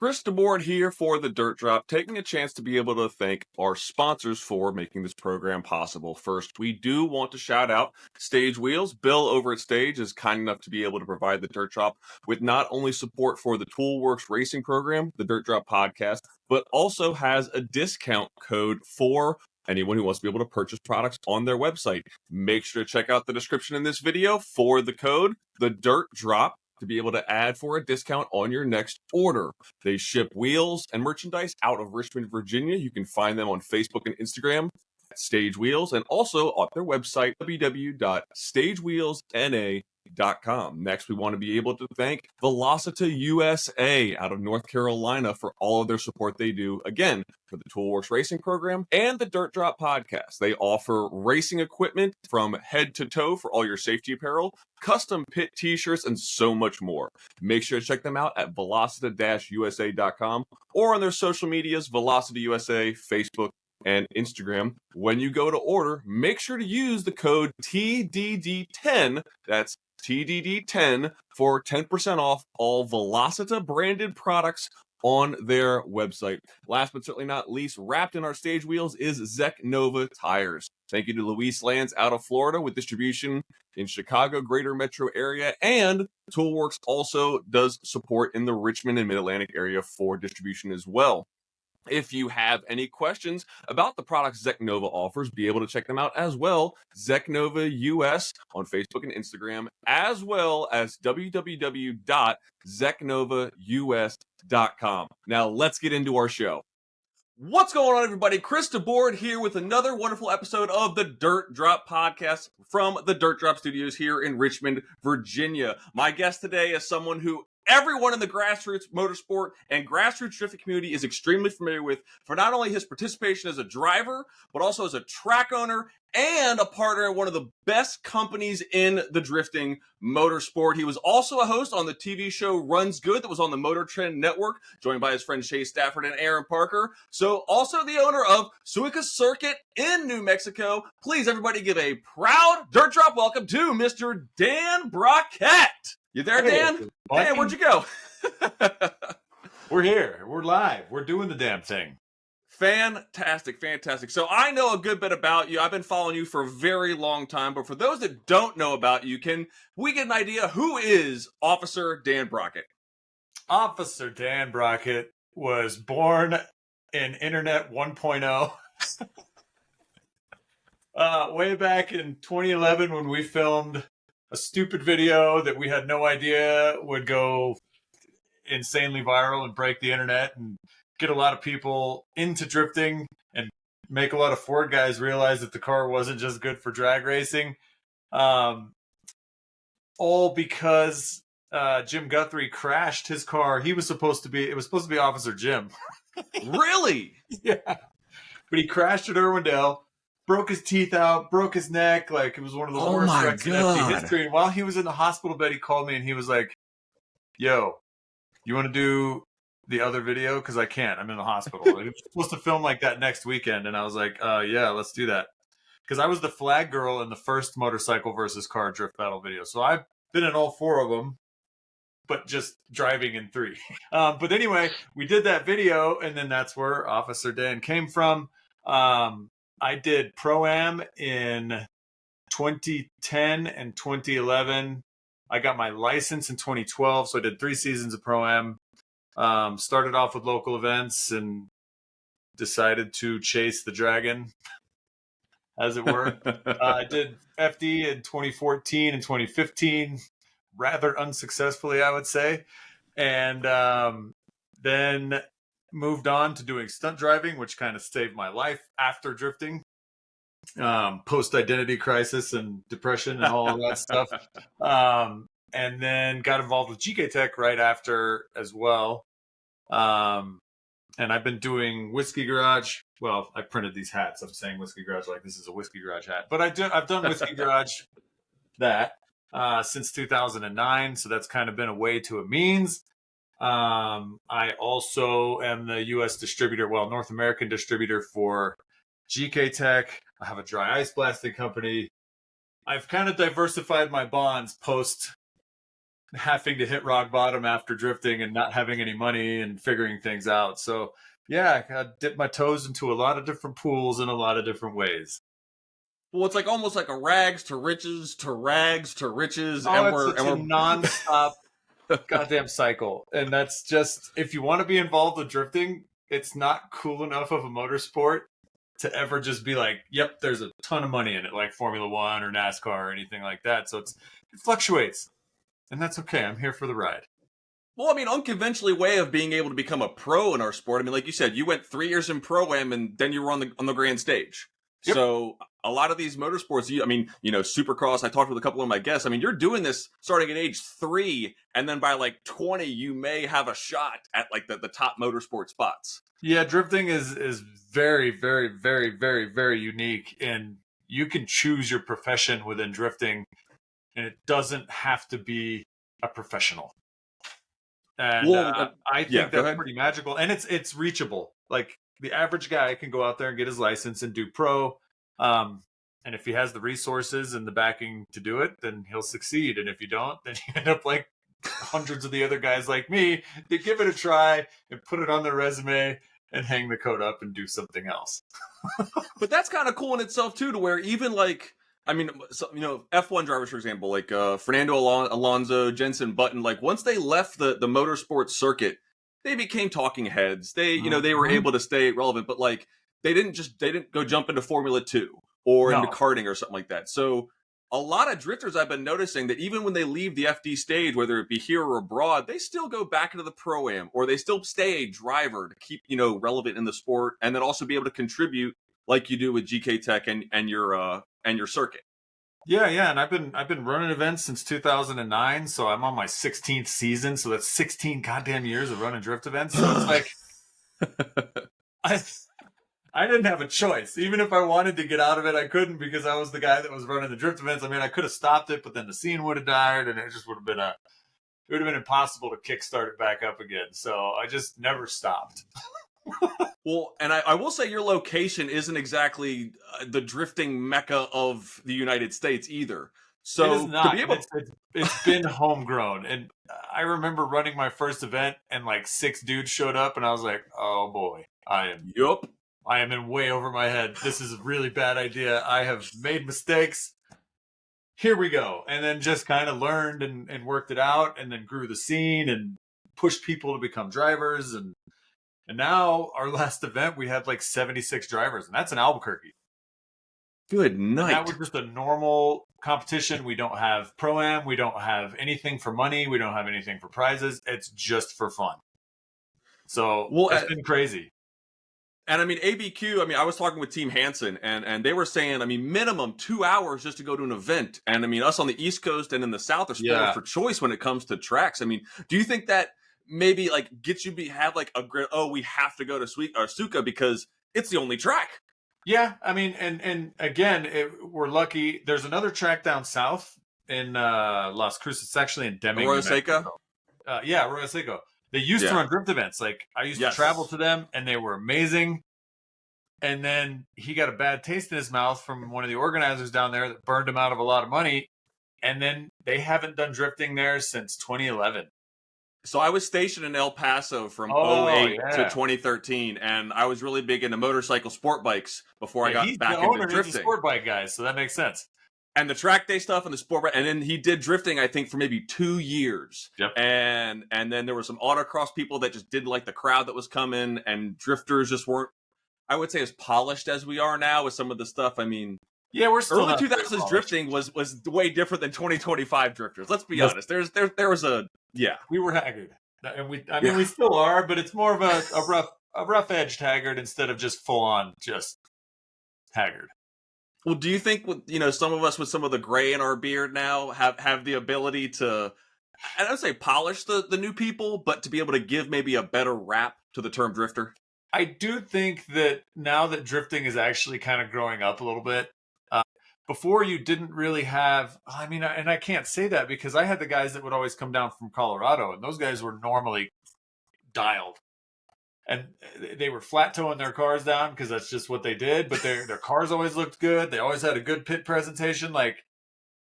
Chris DeBoard here for the Dirt Drop, taking a chance to be able to thank our sponsors for making this program possible. First, we do want to shout out Stage Wheels. Bill over at Stage is kind enough to be able to provide the Dirt Drop with not only support for the Toolworks racing program, the Dirt Drop podcast, but also has a discount code for anyone who wants to be able to purchase products on their website. Make sure to check out the description in this video for the code, the Dirt Drop, to be able to add for a discount on your next order. They ship wheels and merchandise out of Richmond, Virginia. You can find them on Facebook and Instagram at Stage Wheels and also on their website, www.stagewheelsna.com. Next, we want to be able to thank Velocita USA out of North Carolina for all of their support they do, again, for the Toolworks Racing program and the Dirt Drop podcast. They offer racing equipment from head to toe for all your safety apparel, custom pit t-shirts, and so much more. Make sure to check them out at velocita-usa.com or on their social medias, Velocita USA, Facebook, and Instagram. When you go to order, make sure to use the code TDD10, that's TDD10, for 10% off all Velocita branded products on their website. Last but certainly not least, wrapped in our Stage Wheels is Zek Nova Tires. Thank you to Luis Lands out of Florida with distribution in Chicago, greater metro area, and Toolworks also does support in the Richmond and Mid-Atlantic area for distribution as well. If you have any questions about the products Zek Nova offers, be able to check them out as well. Zek Nova US on Facebook and Instagram, as well as www.zeknovaus.com. Now let's get into our show. What's going on, everybody? Chris DeBoard here with another wonderful episode of the Dirt Drop podcast from the Dirt Drop Studios here in Richmond, Virginia. My guest today is someone who everyone in the grassroots motorsport and grassroots drifting community is extremely familiar with for not only his participation as a driver, but also as a track owner and a partner in one of the best companies in the drifting motorsport. He was also a host on the TV show Runs Good that was on the Motor Trend Network, joined by his friends Chase Stafford and Aaron Parker. So also the owner of Suika Circuit in New Mexico. Please, everybody, give a proud Dirt Drop welcome to Mr. Dan Brockett. You there, Dan? Hey, where'd you go? We're here. We're live. We're doing the damn thing. Fantastic, fantastic. So I know a good bit about you. I've been following you for a very long time, but for those that don't know about you, can we get an idea who is Officer Dan Brockett? Officer Dan Brockett was born in Internet 1.0 way back in 2011 when we filmed a stupid video that we had no idea would go insanely viral and break the internet and get a lot of people into drifting and make a lot of Ford guys realize that the car wasn't just good for drag racing. All because Jim Guthrie crashed his car. It was supposed to be Officer Jim. Really? Yeah. But he crashed at Irwindale, broke his teeth out, broke his neck. Like, it was one of the worst wrecks in FD history. And while he was in the hospital bed, he called me and he was like, yo, you want to do the other video? Because I can't. I'm in the hospital. He was supposed to film like that next weekend. And I was like, yeah, let's do that. Because I was the flag girl in the first motorcycle versus car drift battle video. So I've been in all four of them, but just driving in three. But anyway, we did that video, and then that's where Officer Dan came from. I did Pro-Am in 2010 and 2011. I got my license in 2012, so I did 3 seasons of Pro-Am. Started off with local events and decided to chase the dragon, as it were. I did FD in 2014 and 2015, rather unsuccessfully, I would say. And then moved on to doing stunt driving, which kind of saved my life after drifting. Post-identity crisis and depression and all of that stuff. And then got involved with GKTech right after as well. And I've been doing Whiskey Garage. Well, I printed these hats. I'm saying Whiskey Garage like this is a Whiskey Garage hat. But I've done Whiskey Garage since 2009. So that's kind of been a way to a means. I also am the U.S. distributor, North American distributor for GKTech. I have a dry ice blasting company. I've kind of diversified my bonds post having to hit rock bottom after drifting and not having any money and figuring things out. So yeah, I dipped my toes into a lot of different pools in a lot of different ways. Well, it's like almost like a rags to riches to rags to riches, Oh, and it's a we're nonstop goddamn cycle. And that's just, if you want to be involved with drifting, it's not cool enough of a motorsport to ever just be like, yep, there's a ton of money in it, like Formula One or NASCAR or anything like that. So it fluctuates, and that's okay. I'm here for the ride. Well, I mean, unconventionally way of being able to become a pro in our sport. I mean, like you said, you went 3 years in pro-am and then you were on the grand stage. Yep. So a lot of these motorsports, I mean, Supercross, I talked with a couple of my guests. I mean, you're doing this starting at age 3, and then by like 20, you may have a shot at like the top motorsport spots. Yeah, drifting is very, very, very, very, very unique, and you can choose your profession within drifting, and it doesn't have to be a professional. And I think that's pretty magical, and it's reachable. Like the average guy can go out there and get his license and do pro, and if he has the resources and the backing to do it, then he'll succeed. And if you don't, then you end up like hundreds of the other guys like me. They give it a try and put it on their resume and hang the coat up and do something else. But that's kind of cool in itself too, to where even like, I mean, F1 drivers, for example, like Fernando Alonso, Jenson Button, like once they left the motorsports circuit, they became talking heads. They, they were able to stay relevant, but like they didn't go jump into Formula 2 or into karting or something like that. So a lot of drifters I've been noticing that even when they leave the FD stage, whether it be here or abroad, they still go back into the Pro-Am, or they still stay a driver to keep, relevant in the sport, and then also be able to contribute like you do with GKTech and your circuit. Yeah, and I've been running events since 2009, so I'm on my 16th season, so that's 16 goddamn years of running drift events. So it's like I didn't have a choice. Even if I wanted to get out of it, I couldn't, because I was the guy that was running the drift events. I mean, I could have stopped it, but then the scene would have died, and it just would have been impossible to kickstart it back up again. So I just never stopped. Well, and I will say your location isn't exactly the drifting mecca of the United States either. So it is not. To be able it's been homegrown. And I remember running my first event, and like 6 dudes showed up, and I was like, oh boy, I am in way over my head. This is a really bad idea. I have made mistakes. Here we go. And then just kind of learned and worked it out, and then grew the scene and pushed people to become drivers. And now our last event, we had like 76 drivers, and that's in Albuquerque. Good night. That was just a normal competition. We don't have Pro-Am. We don't have anything for money. We don't have anything for prizes. It's just for fun. So it's been crazy. And I mean, ABQ, I was talking with Team Hansen, and they were saying, minimum 2 hours just to go to an event. And I mean, us on the East Coast and in the South are spoiled for choice when it comes to tracks. I mean, do you think that maybe like gets you have like we have to go to Suika because it's the only track? Yeah, I mean, and again, we're lucky. There's another track down south in Las Cruces. It's actually in Deming, Arroyo Seco. Arroyo Seco. They used to run drift events. Like I used to travel to them, and they were amazing. And then he got a bad taste in his mouth from one of the organizers down there that burned him out of a lot of money. And then they haven't done drifting there since 2011. So I was stationed in El Paso from 2008 to 2013, and I was really big into motorcycle sport bikes before I got back into drifting. He's a sport bike guy, so that makes sense. And the track day stuff and the sport bike, and then he did drifting, I think, for maybe 2 years. Yep. And then there were some autocross people that just didn't like the crowd that was coming, and drifters just weren't, I would say, as polished as we are now with some of the stuff. I mean, yeah, we're still early 2000s drifting was way different than 2025 drifters. Let's be honest. There was a we were haggard, and we still are, but it's more of a rough edged haggard instead of just full on just haggard. Well, do you think some of us with some of the gray in our beard now have the ability to, I don't say polish the new people, but to be able to give maybe a better rap to the term drifter? I do think that now that drifting is actually kind of growing up a little bit. Before you didn't really have, and I can't say that because I had the guys that would always come down from Colorado, and those guys were normally dialed. And they were flat towing their cars down because that's just what they did. But their cars always looked good. They always had a good pit presentation. Like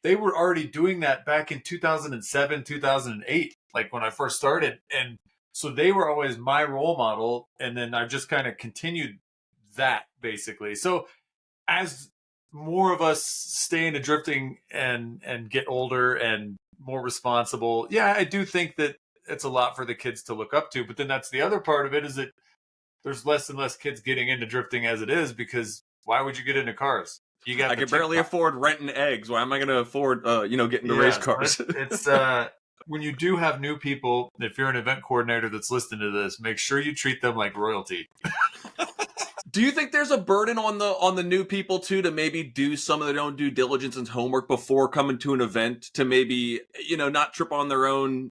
they were already doing that back in 2007, 2008, like when I first started. And so they were always my role model. And then I just kind of continued that basically. So as more of us stay into drifting and get older and more responsible, yeah, I do think that it's a lot for the kids to look up to. But then that's the other part of it, is that there's less and less kids getting into drifting as it is, because why would you get into cars? I can barely afford renting eggs. Why am I going to afford, getting the race cars? It's when you do have new people, if you're an event coordinator that's listening to this, make sure you treat them like royalty. Do you think there's a burden on the new people too, to maybe do some of their own due diligence and homework before coming to an event, to maybe, not trip on their own,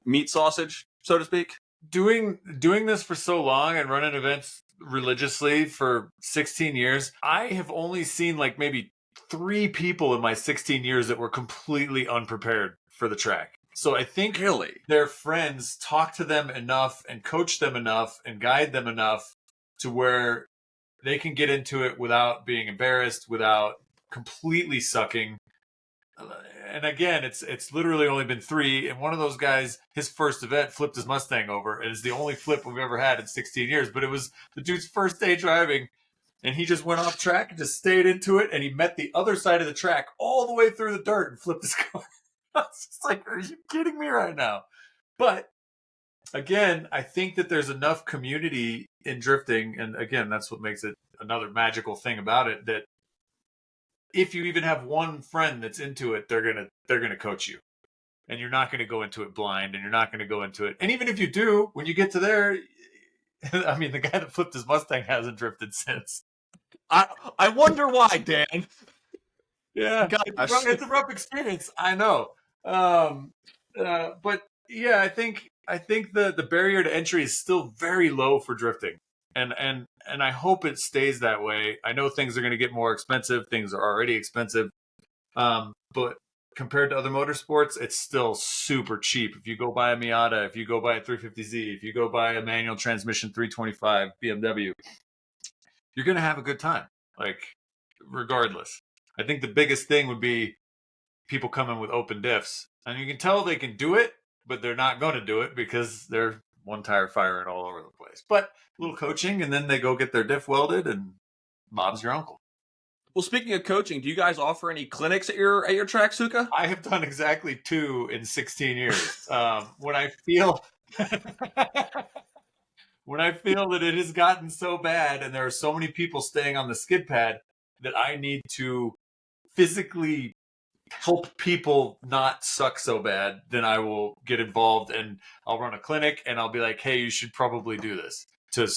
meat sausage, so to speak? Doing this for so long and running events religiously for 16 years, I have only seen like maybe 3 people in my 16 years that were completely unprepared for the track. So I think their friends talk to them enough and coach them enough and guide them enough to where they can get into it without being embarrassed, without completely sucking. And again, it's literally only been 3. And one of those guys, his first event, flipped his Mustang over. It is the only flip we've ever had in 16 years. But it was the dude's first day driving, and he just went off track and just stayed into it. And he met the other side of the track all the way through the dirt and flipped his car. I was just like, are you kidding me right now? But again, I think that there's enough community in drifting. And again, that's what makes it another magical thing about it, that if you even have one friend that's into it, they're gonna coach you, and you're not gonna go into it blind, and you're not gonna go into it. And even if you do, when you get to there, I mean, the guy that flipped his Mustang hasn't drifted since. I wonder why, Dan. Yeah, it's a rough experience. I know, but yeah, I think the barrier to entry is still very low for drifting, and I hope it stays that way. I know things are going to get more expensive. Things are already expensive. But compared to other motorsports, it's still super cheap. If you go buy a Miata, if you go buy a 350Z, if you go buy a manual transmission 325 BMW, you're going to have a good time, like, regardless. I think the biggest thing would be people coming with open diffs. And you can tell they can do it, but they're not going to do it because they're one tire firing all over the place. But a little coaching, and then they go get their diff welded, and Bob's your uncle. Well, speaking of coaching, do you guys offer any clinics at your track, Suika? I have done exactly 2 in 16 years. When I feel that it has gotten so bad and there are so many people staying on the skid pad that I need to physically help people not suck so bad, then I will get involved and I'll run a clinic and I'll be like, hey, you should probably do this, to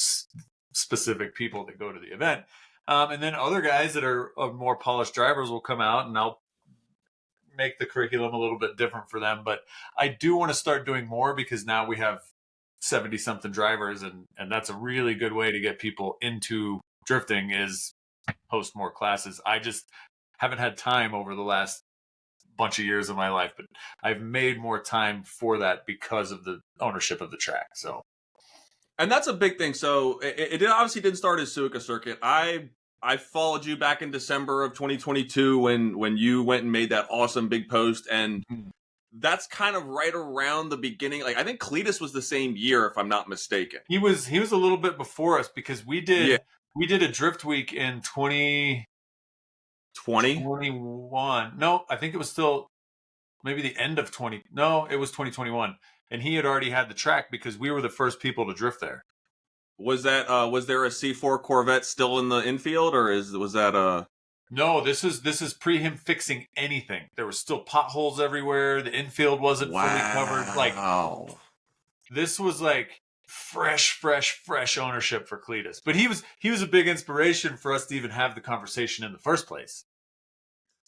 specific people that go to the event. And then other guys that are more polished drivers will come out, and I'll make the curriculum a little bit different for them. But I do want to start doing more, because now we have 70-something drivers, and that's a really good way to get people into drifting, is host more classes. I just haven't had time over the last bunch of years of my life, but I've made more time for that because of the ownership of the track. So, and that's a big thing. So it obviously didn't start as Suika Circuit. I followed you back in December of 2022 when you went and made that awesome big post, and that's kind of right around the beginning. Like, I think Cletus was the same year, if I'm not mistaken. He was a little bit before us, because we did a drift week in 2021. No, I think it was still maybe the end of 20. No, it was 2021. And he had already had the track, because we were the first people to drift there. Was there a C4 Corvette still in the infield, or was that a... No, this is pre him fixing anything. There were still potholes everywhere. The infield wasn't fully covered. Like, this was like fresh ownership for Cletus. But he was a big inspiration for us to even have the conversation in the first place.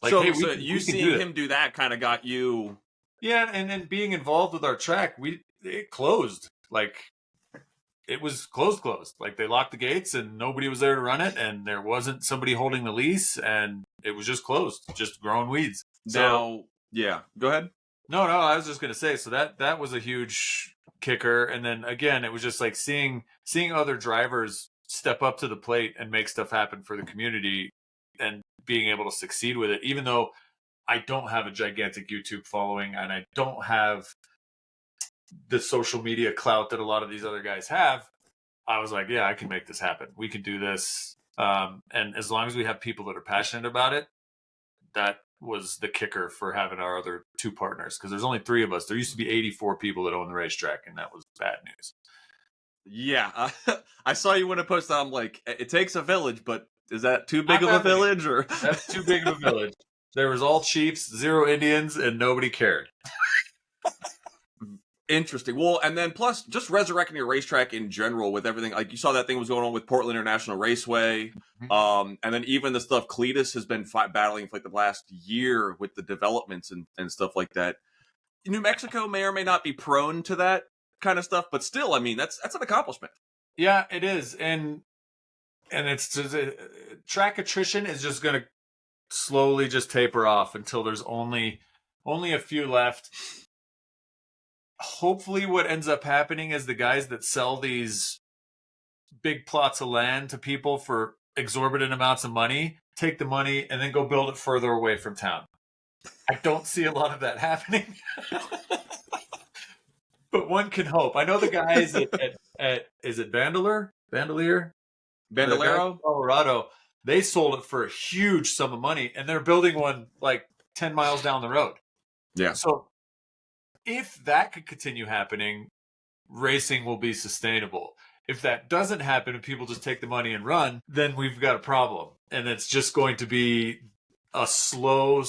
Like, so, hey, you seeing him do that kind of got you... Yeah, and being involved with our track, it closed. Like, it was closed. Like, they locked the gates and nobody was there to run it, and there wasn't somebody holding the lease, and it was just closed, just growing weeds. Now, yeah, go ahead. No, I was just going to say, so that was a huge kicker. And then again, it was just like seeing other drivers step up to the plate and make stuff happen for the community, and being able to succeed with it, even though I don't have a gigantic YouTube following, and I don't have the social media clout that a lot of these other guys have. I was like, yeah, I can make this happen. We can do this. And as long as we have people that are passionate about it, that was the kicker for having our other two partners, because there's only 3 of us. There used to be 84 people that own the racetrack, and that was bad news. Yeah, I saw you when I posted. I'm like, it takes a village, but is that too big of a village? Or that's too big of a village. There was all chiefs, 0 Indians, and nobody cared. Interesting. Well, and then plus just resurrecting your racetrack in general with everything. Like you saw that thing was going on with Portland International Raceway. And then even the stuff Cletus has been battling for like the last year with the developments and stuff like that. New Mexico may or may not be prone to that kind of stuff, but still, I mean, that's an accomplishment. Yeah, it is. And it's just, track attrition is just going to slowly just taper off until there's only a few left. Hopefully what ends up happening is the guys that sell these big plots of land to people for exorbitant amounts of money take the money and then go build it further away from town. I don't see a lot of that happening. But one can hope. I know the guys at is it Bandelier, Colorado, they sold it for a huge sum of money, and they're building one like 10 miles down the road. Yeah. So if that could continue happening, racing will be sustainable. If that doesn't happen and people just take the money and run, then we've got a problem. And it's just going to be a slow,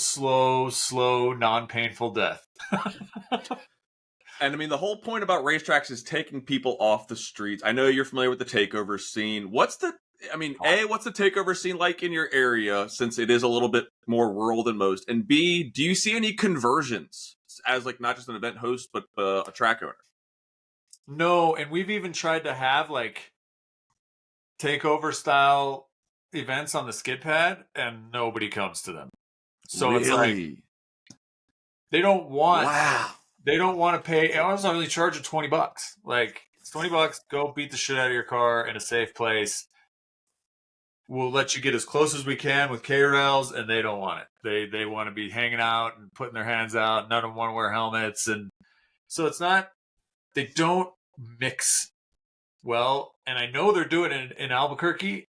non-painful death. And I mean, the whole point about racetracks is taking people off the streets. I know you're familiar with the takeover scene. what's the takeover scene like in your area, since it is a little bit more rural than most? And B, do you see any conversions as like not just an event host, but a track owner? No, and we've even tried to have like takeover style events on the skid pad, and nobody comes to them. So really? It's like they don't want. Wow. They don't want to pay. I was only charge $20. Like, it's $20. Go beat the shit out of your car in a safe place. We'll let you get as close as we can with K-Rails, and they don't want it. They want to be hanging out and putting their hands out. None of them want to wear helmets. And so it's not, they don't mix well. And I know they're doing it in Albuquerque.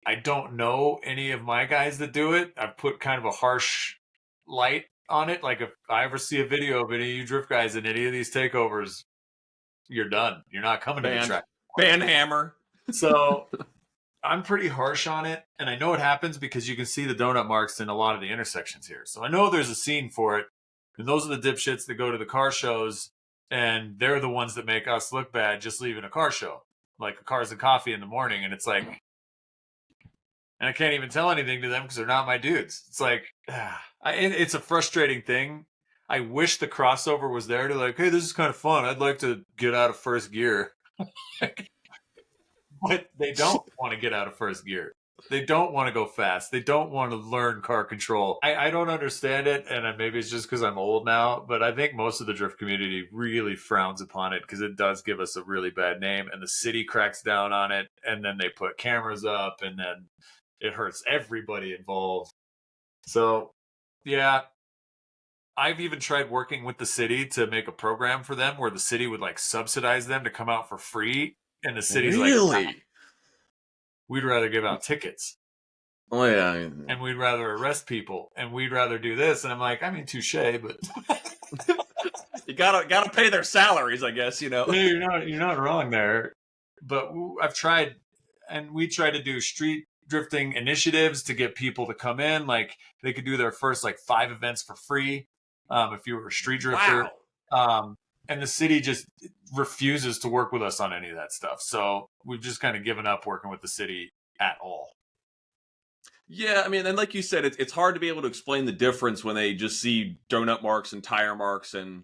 I don't know any of my guys that do it. I've put kind of a harsh light on it. Like, if I ever see a video of any of you drift guys in any of these takeovers, you're done. You're not coming to the track. Ban hammer. So I'm pretty harsh on it, and I know it happens because you can see the donut marks in a lot of the intersections here. So I know there's a scene for it, and those are the dipshits that go to the car shows, and they're the ones that make us look bad just leaving a car show, like a Cars and Coffee in the morning, and it's like, and I can't even tell anything to them because they're not my dudes. It's like, it's a frustrating thing. I wish the crossover was there to like, hey, this is kind of fun. I'd like to get out of first gear. But they don't want to get out of first gear. They don't want to go fast. They don't want to learn car control. I don't understand it, and maybe it's just because I'm old now, but I think most of the drift community really frowns upon it because it does give us a really bad name, and the city cracks down on it, and then they put cameras up, and then it hurts everybody involved. So, yeah, I've even tried working with the city to make a program for them where the city would like subsidize them to come out for free. And the city's like, we'd rather give out tickets. Oh, yeah. And we'd rather arrest people. And we'd rather do this. And I'm like, I mean, touche, but you gotta pay their salaries, I guess, you know. Yeah, you're not wrong there. But I've tried, and we try to do street drifting initiatives to get people to come in. Like, they could do their first like 5 events for free if you were a street drifter. Wow. And the city just refuses to work with us on any of that stuff. So we've just kind of given up working with the city at all. Yeah, I mean, and like you said, it's hard to be able to explain the difference when they just see donut marks and tire marks and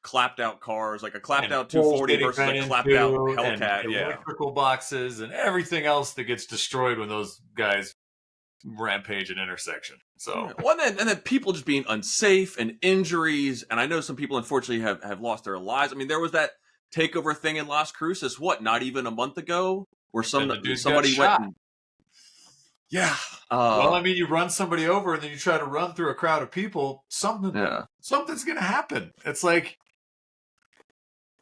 clapped out cars, like a clapped out 240 versus a clapped out Hellcat. Yeah, electrical boxes and everything else that gets destroyed when those guys rampage an intersection. So well, and then people just being unsafe and injuries, and I know some people unfortunately have lost their lives. I mean, there was that takeover thing in Las Cruces, not even a month ago, where somebody went Yeah. Well, I mean, you run somebody over and then you try to run through a crowd of people. Something's going to happen. It's like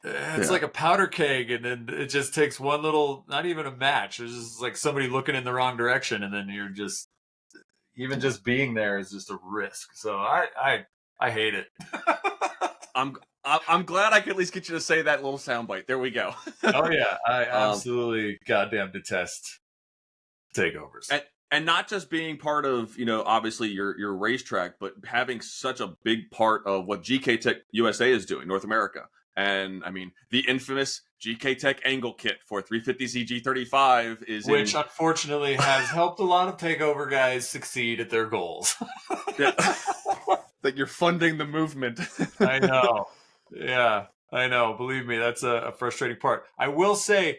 like a powder keg, and then it just takes one little, not even a match. It's just like somebody looking in the wrong direction, and then you're just, even just being there is just a risk. So I hate it. I'm glad I could at least get you to say that little soundbite. There we go. Oh yeah, I absolutely goddamn detest takeovers. And not just being part of, obviously your racetrack, but having such a big part of what GKTech USA is doing, North America. And I mean, the infamous GKTech angle kit for 350Z G35 is which unfortunately has helped a lot of takeover guys succeed at their goals. That you're funding the movement. I know. Yeah, I know. Believe me, that's a frustrating part. I will say,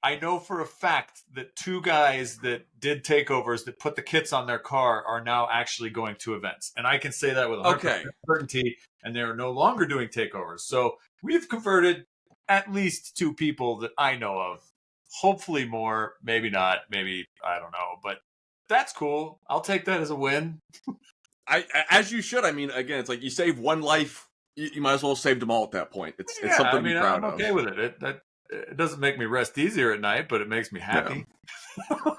I know for a fact that 2 guys that did takeovers that put the kits on their car are now actually going to events. And I can say that with 100% certainty, and they're no longer doing takeovers. So we've converted at least 2 people that I know of. Hopefully more, maybe not, maybe, I don't know. But that's cool. I'll take that as a win. As you should. I mean, again, it's like you save one life, you might as well have saved them all at that point. It's something to be proud of. I'm okay with it. It doesn't make me rest easier at night, but it makes me happy. Yeah.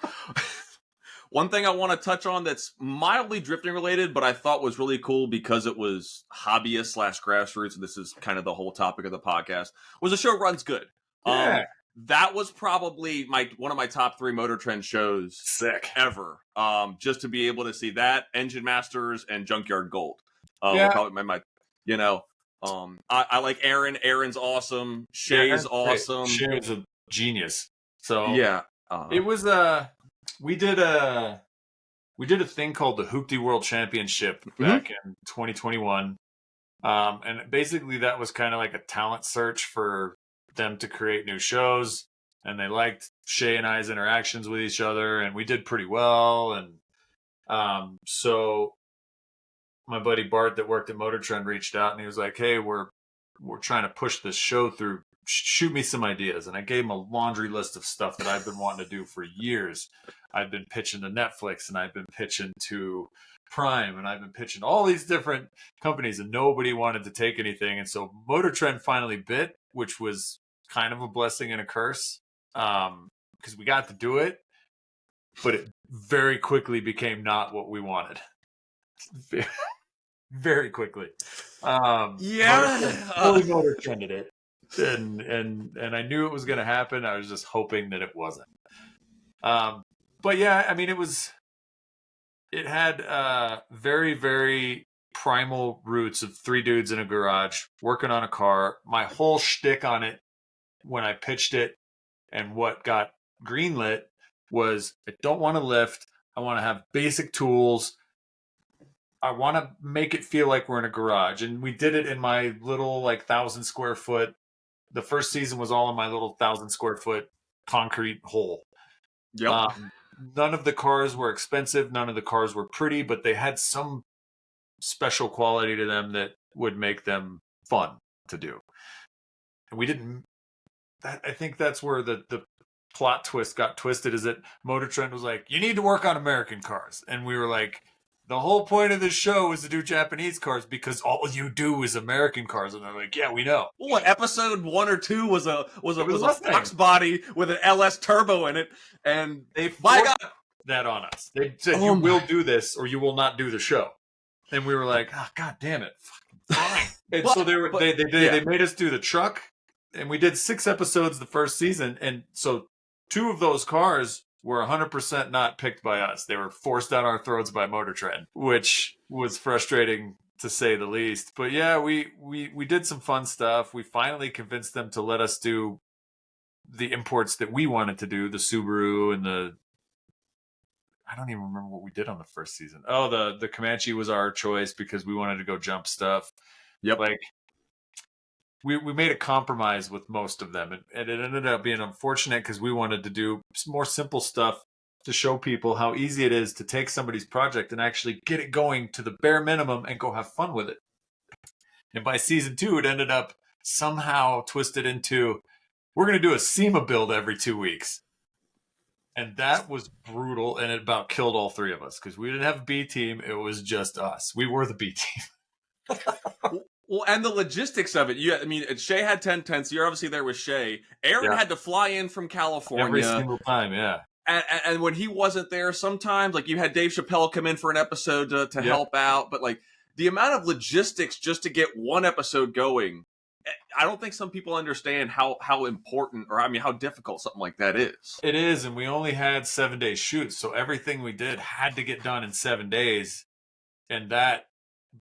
One thing I want to touch on that's mildly drifting related, but I thought was really cool because it was hobbyist / grassroots, and this is kind of the whole topic of the podcast, was the show Runs Good. Yeah. That was probably one of my top 3 Motor Trend shows ever. Just to be able to see that, Engine Masters, and Junkyard Gold. Were probably my I like Aaron. Aaron's awesome. Shay's awesome. Shay's a genius. So yeah, it was we did a thing called the Hoopty World Championship back in 2021, and basically that was kind of like a talent search for them to create new shows, and they liked Shay and I's interactions with each other, and we did pretty well. And so my buddy Bart that worked at Motor Trend reached out, and he was like, hey, we're trying to push this show through. Shoot me some ideas. And I gave him a laundry list of stuff that I've been wanting to do for years. I've been pitching to Netflix, and I've been pitching to Prime, and I've been pitching to all these different companies, and nobody wanted to take anything. And so Motor Trend finally bit, which was kind of a blessing and a curse, because we got to do it, but it very quickly became not what we wanted. Very quickly. Motor Trended it. And I knew it was going to happen. I was just hoping that it wasn't. But yeah, I mean, it had very, very primal roots of 3 dudes in a garage working on a car. My whole shtick on it when I pitched it and what got greenlit was, I don't want to lift. I want to have basic tools. I want to make it feel like we're in a garage. And we did it in my little 1,000 square foot. The first season was all in my little 1,000 square foot concrete hole. Yep. None of the cars were expensive. None of the cars were pretty, but they had some special quality to them that would make them fun to do. And we didn't. I think that's where the plot twist got twisted, is that Motor Trend was like, you need to work on American cars. And we were like, the whole point of this show is to do Japanese cars because all you do is American cars. And they're like, yeah, we know. What, episode 1 or 2 was a Fox body with an LS turbo in it, and they forced that on us. They said, you will do this or you will not do the show. And we were like, oh, God damn it. Fine. And so they made us do the truck, and we did 6 episodes the first season. And so 2 of those cars were 100% not picked by us. They were forced down our throats by Motor Trend, which was frustrating to say the least. But yeah, we did some fun stuff. We finally convinced them to let us do the imports that we wanted to do, the Subaru and I don't even remember what we did on the first season. Oh, the Comanche was our choice because we wanted to go jump stuff. Yep. We made a compromise with most of them, and it ended up being unfortunate because we wanted to do more simple stuff to show people how easy it is to take somebody's project and actually get it going to the bare minimum and go have fun with it. And by season 2, it ended up somehow twisted into, we're going to do a SEMA build every 2 weeks. And that was brutal, and it about killed all three of us because we didn't have a B team. It was just us. We were the B team. Well, and the logistics of it. I mean, Shay had 10 tents. You're obviously there with Shay. Aaron had to fly in from California. Every single time, yeah. And when he wasn't there, sometimes, like, you had Dave Chappelle come in for an episode to help out. But, like, the amount of logistics just to get one episode going, I don't think some people understand how important, or I mean, how difficult something like that is. It is, and we only had 7-day shoots, so everything we did had to get done in 7 days, and that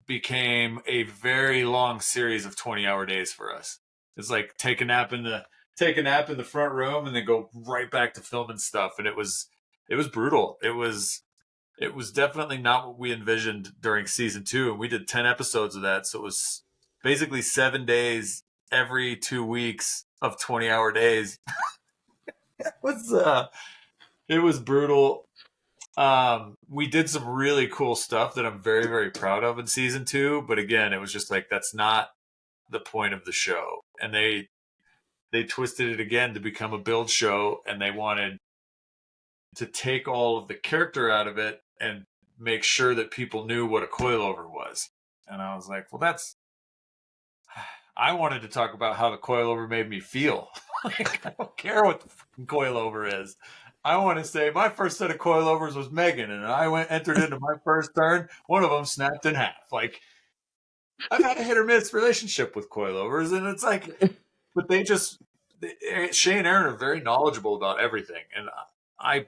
became a very long series of 20-hour days for us. It's like take a nap in the front room and then go right back to filming stuff, and it was brutal. It was definitely not what we envisioned during season 2, and we did 10 episodes of that, so it was basically 7 days every 2 weeks of 20-hour days. It was brutal. We did some really cool stuff that I'm very, very proud of in season 2. But again, it was just like, that's not the point of the show. And they twisted it again to become a build show, and they wanted to take all of the character out of it and make sure that people knew what a coilover was. And I was like, well, I wanted to talk about how the coilover made me feel. Like, I don't care what the fucking coilover is. I want to say my first set of coilovers was Megan, and I entered into my first turn. One of them snapped in half. Like, I've had a hit or miss relationship with coilovers, and it's like, but Shay and Aaron are very knowledgeable about everything, and I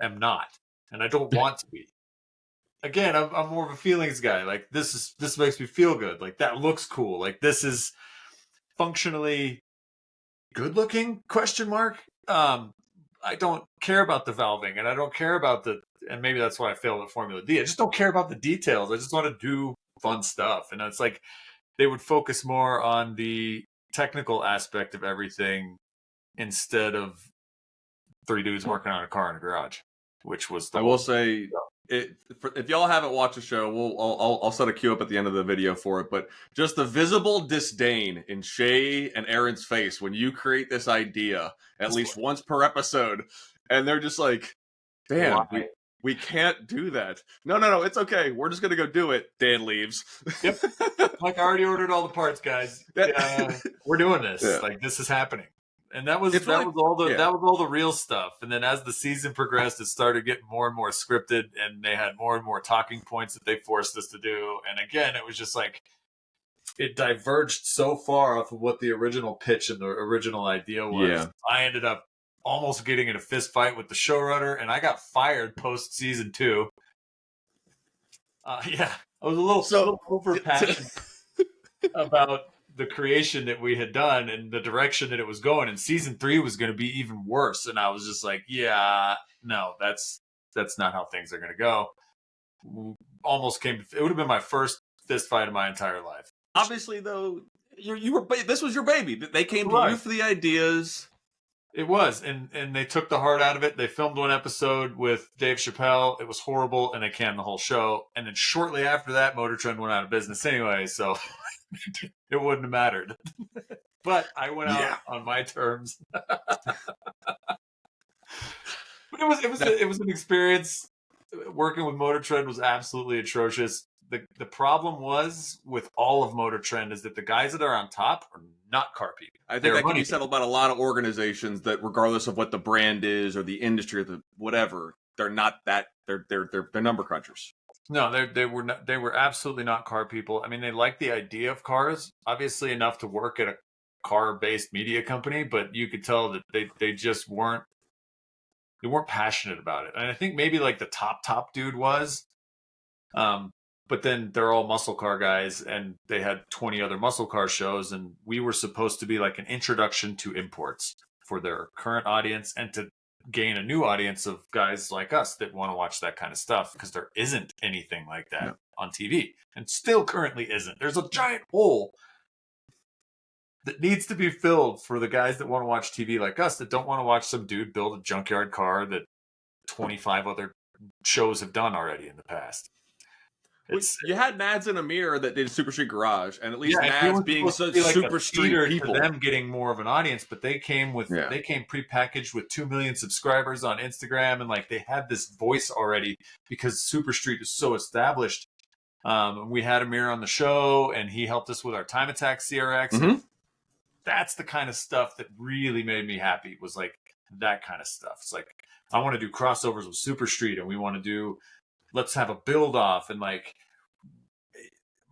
am not, and I don't want to be. Again, I'm more of a feelings guy. Like, this makes me feel good. Like, that looks cool. Like, this is functionally good looking ? I don't care about the valving, and I don't care about and maybe that's why I failed at Formula D. I just don't care about the details. I just want to do fun stuff. And it's like they would focus more on the technical aspect of everything instead of 3 dudes working on a car in a garage, which was I will say, if y'all haven't watched the show, I'll set a cue up at the end of the video for it. But just the visible disdain in Shay and Aaron's face when you create this idea at least once per episode, and they're just like, "Dan, we can't do that." No, it's okay. We're just gonna go do it. Dan leaves. Yep. Like, I already ordered all the parts, guys. We're doing this. Yeah. Like, this is happening. And that was all the real stuff. And then as the season progressed, it started getting more and more scripted, and they had more and more talking points that they forced us to do. And again, it was just like, it diverged so far off of what the original pitch and the original idea was. Yeah. I ended up almost getting in a fist fight with the showrunner, and I got fired post season 2. I was a little over passionate about the creation that we had done and the direction that it was going, and season 3 was going to be even worse. And I was just like, no, that's not how things are going to go. It would have been my first fist fight of my entire life. Obviously, though, this was your baby. They came to you for the ideas. It was, and they took the heart out of it. They filmed 1 episode with Dave Chappelle. It was horrible, and they canned the whole show. And then shortly after that, Motor Trend went out of business anyway, so it wouldn't have mattered. But I went out on my terms. But it was an experience. Working with Motor Trend was absolutely atrocious. The problem was with all of Motor Trend is that the guys that are on top are not car people. I think that can be said about a lot of organizations, that regardless of what the brand is or the industry or the whatever, they're not that. They're number crunchers. No, they were absolutely not car people. I mean, they liked the idea of cars, obviously enough to work at a car-based media company, but you could tell that they just weren't passionate about it. And I think maybe like the top dude was, but then they're all muscle car guys, and they had 20 other muscle car shows, and we were supposed to be like an introduction to imports for their current audience and to gain a new audience of guys like us that want to watch that kind of stuff, because there isn't anything like that on TV, and still currently isn't. There's a giant hole that needs to be filled for the guys that want to watch TV like us, that don't want to watch some dude build a junkyard car that 25 other shows have done already in the past. You had Nads and Amir that did Super Street Garage, and at least Nads being such like Super Street people, to them getting more of an audience, but they came prepackaged with 2 million subscribers on Instagram, and like they had this voice already because Super Street is so established. We had Amir on the show, and he helped us with our Time Attack CRX. Mm-hmm. That's the kind of stuff that really made me happy. Was like that kind of stuff. It's like I want to do crossovers with Super Street, and we want to do. Let's have a build off, and like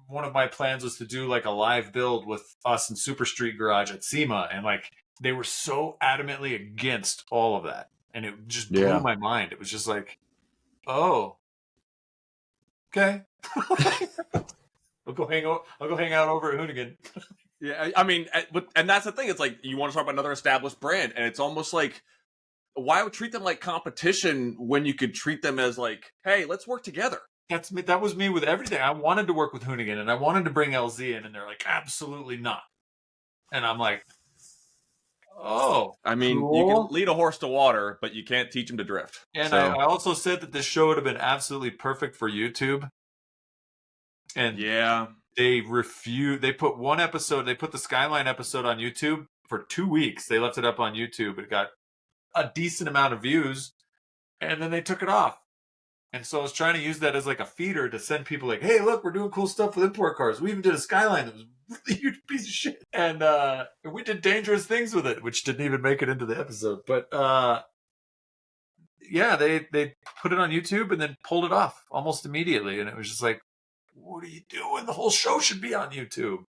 one of my plans was to do like a live build with us in Super Street Garage at SEMA, and like they were so adamantly against all of that, and it just blew my mind. It was just like, oh, okay, I'll go hang out over at Hoonigan. Yeah, I mean, and that's the thing. It's like you want to talk about another established brand, and it's almost like, why would treat them like competition when you could treat them as like, hey, let's work together. That was me with everything. I wanted to work with Hoonigan, and I wanted to bring LZ in, and they're like, absolutely not. And I'm like, oh, I mean, cool. You can lead a horse to water, but you can't teach him to drift. And so. I also said that this show would have been absolutely perfect for YouTube. And they refused. They put one episode. They put the Skyline episode on YouTube for 2 weeks. They left it up on YouTube. It got a decent amount of views, and then they took it off. And so I was trying to use that as like a feeder to send people like, hey, look, we're doing cool stuff with import cars. We even did a Skyline that was a really huge piece of shit. And we did dangerous things with it, which didn't even make it into the episode. But they put it on YouTube and then pulled it off almost immediately. And it was just like, what are you doing? The whole show should be on YouTube.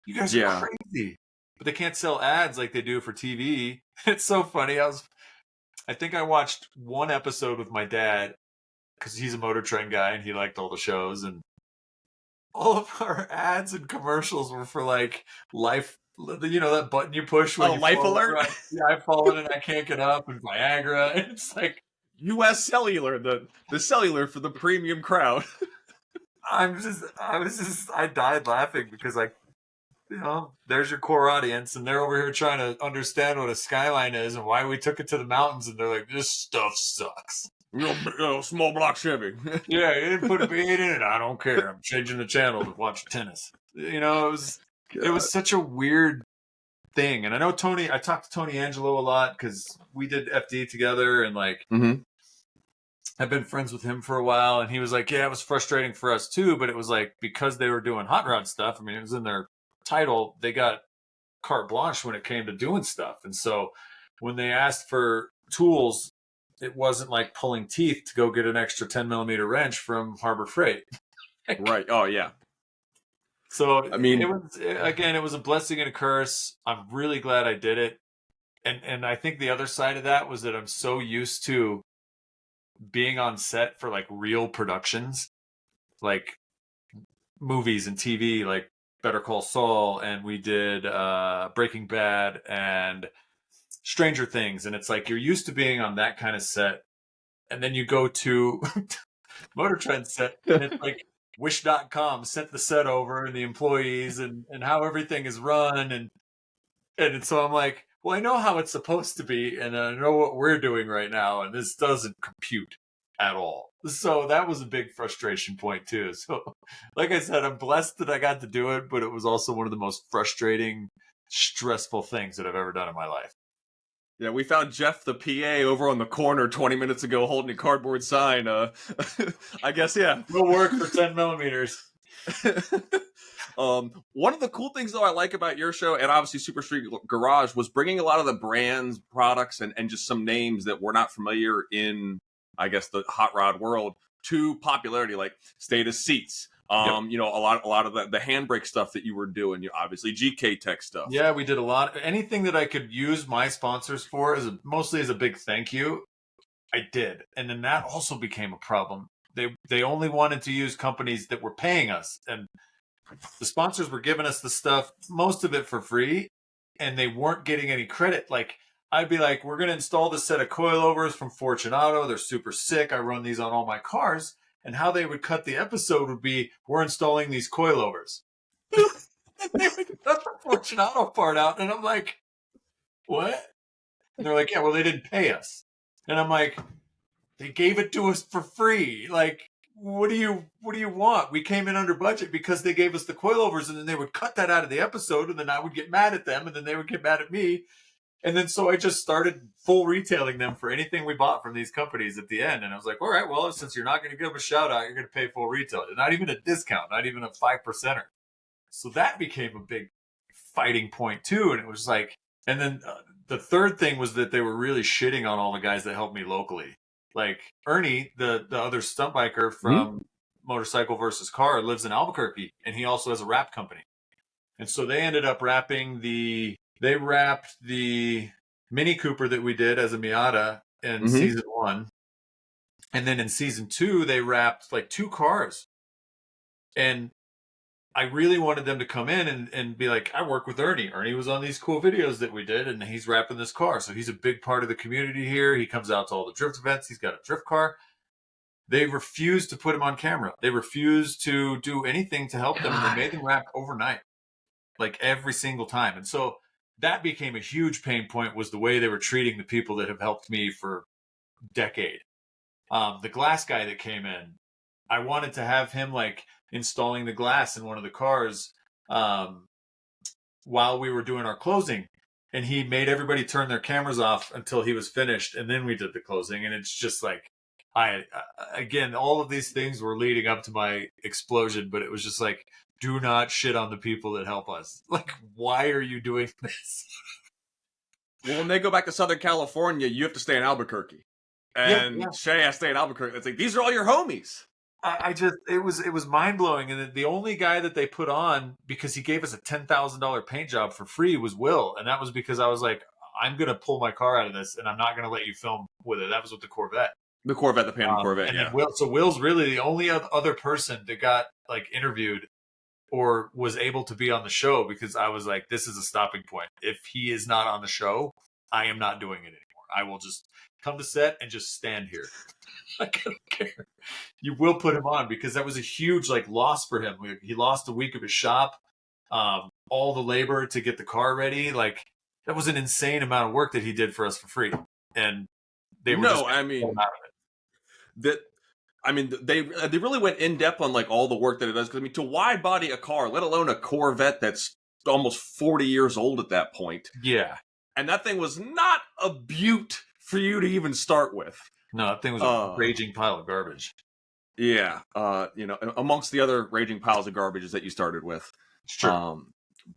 You guys are crazy. But they can't sell ads like they do for TV. It's so funny. I think I watched one episode with my dad because he's a Motor Trend guy and he liked all the shows, and all of our ads and commercials were for like life. You know that button you push when Life Alert. Right? Yeah, I've fallen and I can't get up, and Viagra. And it's like U.S. Cellular, the cellular for the premium crowd. I died laughing because there's your core audience, and they're over here trying to understand what a Skyline is and why we took it to the mountains, and they're like, this stuff sucks. Small block Chevy. Yeah, you didn't put a V8 in it. I don't care. I'm changing the channel to watch tennis. It was such a weird thing. And I know I talked to Tony Angelo a lot because we did FD together, and like, I've been friends with him for a while, and he was like, yeah, it was frustrating for us too, but it was like, because they were doing hot rod stuff, I mean, it was in their title, they got carte blanche when it came to doing stuff. And so when they asked for tools, it wasn't like pulling teeth to go get an extra 10 millimeter wrench from Harbor Freight. Right. Oh yeah. So I mean, it was a blessing and a curse. I'm really glad I did it. And I think the other side of that was that I'm so used to being on set for like real productions, like movies and TV, like Better Call Saul, and we did Breaking Bad and Stranger Things, and it's like you're used to being on that kind of set, and then you go to Motor Trend set, and it's like Wish.com sent the set over and the employees and how everything is run, and so I'm like, well, I know how it's supposed to be, and I know what we're doing right now, and this doesn't compute at all. So that was a big frustration point too. So like I said, I'm blessed that I got to do it, but it was also one of the most frustrating, stressful things that I've ever done in my life. Yeah, we found Jeff the PA over on the corner 20 minutes ago holding a cardboard sign. I guess, yeah. We'll work for 10 millimeters. One of the cool things, though, I like about your show, and obviously Super Street Garage, was bringing a lot of the brands, products, and just some names that we're not familiar in, I guess, the hot rod world to popularity, like Status Seats. Yep. A lot of the handbrake stuff that you were doing, obviously GKTech stuff. Yeah, we did a lot. Anything that I could use my sponsors for, mostly as a big thank you, I did. And then that also became a problem. They only wanted to use companies that were paying us, and the sponsors were giving us the stuff, most of it for free, and they weren't getting any credit. Like, I'd be like, we're going to install this set of coilovers from Fortunato. They're super sick. I run these on all my cars. And how they would cut the episode would be, we're installing these coilovers. And they would cut the Fortunato part out. And I'm like, what? And they're like, yeah, well, they didn't pay us. And I'm like, they gave it to us for free. Like, what do you want? We came in under budget because they gave us the coilovers, and then they would cut that out of the episode, and then I would get mad at them, and then they would get mad at me. And then so I just started full retailing them for anything we bought from these companies at the end. And I was like, all right, well, since you're not going to give them a shout out, you're going to pay full retail. Not even a discount, not even a 5%er. So that became a big fighting point too. And it was like, and then the third thing was that they were really shitting on all the guys that helped me locally. Like Ernie, the other stunt biker from Motorcycle versus Car, lives in Albuquerque, and he also has a wrap company. And so they ended up they wrapped the Mini Cooper that we did as a Miata in season 1. And then in season 2, they wrapped like 2 cars. And I really wanted them to come in and be like, I work with Ernie. Ernie was on these cool videos that we did, and he's wrapping this car. So he's a big part of the community here. He comes out to all the drift events. He's got a drift car. They refused to put him on camera. They refused to do anything to help them. And they made them wrap overnight, like every single time. And so that became a huge pain point, was the way they were treating the people that have helped me for a decade. The glass guy that came in, I wanted to have him like installing the glass in one of the cars while we were doing our closing. And he made everybody turn their cameras off until he was finished. And then we did the closing. And it's just like, again, all of these things were leading up to my explosion, but it was just like, do not shit on the people that help us. Like, why are you doing this? Well, when they go back to Southern California, you have to stay in Albuquerque. And Shay has to stay in Albuquerque. It's like, these are all your homies. It was mind-blowing. And the only guy that they put on, because he gave us a $10,000 paint job for free, was Will. And that was because I was like, I'm going to pull my car out of this, and I'm not going to let you film with it. That was with the Corvette. The Corvette, the Phantom Corvette, and Will's really the only other person that got like interviewed or was able to be on the show, because I was like, this is a stopping point. If he is not on the show, I am not doing it anymore. I will just come to set and just stand here. I don't care. You will put him on, because that was a huge like loss for him. He lost a week of his shop, all the labor to get the car ready. Like, that was an insane amount of work that he did for us for free. And they were they really went in depth on like all the work that it does. Because I mean, to wide body a car, let alone a Corvette that's almost 40 years old at that point. Yeah, and that thing was not a beaut for you to even start with. No, that thing was a raging pile of garbage. Yeah, amongst the other raging piles of garbages that you started with. Sure.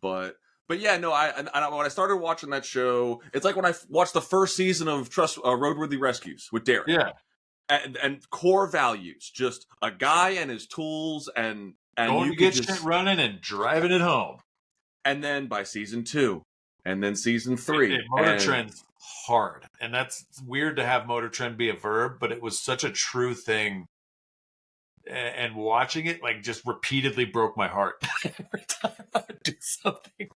But yeah, no. When I started watching that show, it's like when I watched the first season of Roadworthy Rescues with Derek. Yeah. And core values, just a guy and his tools, and going to get shit running and driving it home. And then by season 2, and then season 3, Motor Trend's hard, and that's weird to have Motor Trend be a verb, but it was such a true thing. And watching it like just repeatedly broke my heart every time I would do something.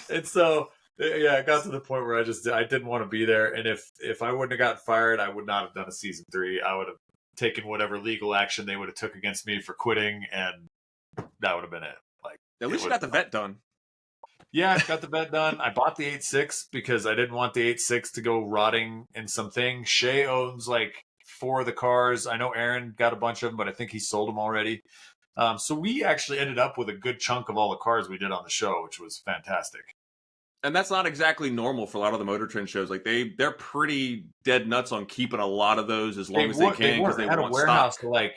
And so yeah, it got to the point where I didn't want to be there. And if I wouldn't have gotten fired, I would not have done a season 3. I would have taken whatever legal action they would have took against me for quitting, and that would have been it. Like, at least you got the vet done. Yeah, I got the vet done. I bought the 8.6 because I didn't want the 8.6 to go rotting in something. Shay owns like 4 of the cars. I know Aaron got a bunch of them, but I think he sold them already. So we actually ended up with a good chunk of all the cars we did on the show, which was fantastic. And that's not exactly normal for a lot of the Motor Trend shows. Like they're pretty dead nuts on keeping a lot of those as long as they can, because they had want a warehouse stock. To like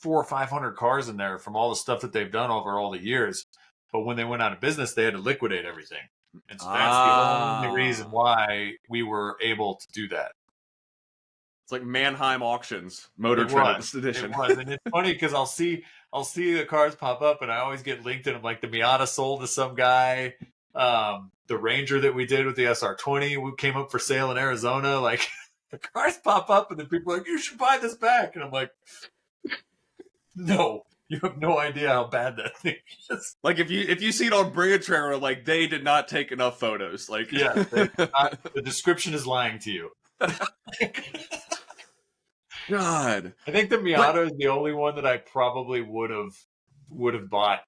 400 or 500 cars in there from all the stuff that they've done over all the years. But when they went out of business, they had to liquidate everything, and so that's the only reason why we were able to do that. It's like Mannheim auctions, Motor Trend edition. It was, and it's funny because I'll see the cars pop up, and I always get linked in them. Like the Miata sold to some guy. The Ranger that we did with the SR20 came up for sale in Arizona. Like, the cars pop up, and then people are like, "You should buy this back," and I'm like, "No, you have no idea how bad that thing is." Like if you see it on Bring a Trailer, like they did not take enough photos. Like, yeah, the description is lying to you. God, I think the Miata is the only one that I probably would have bought,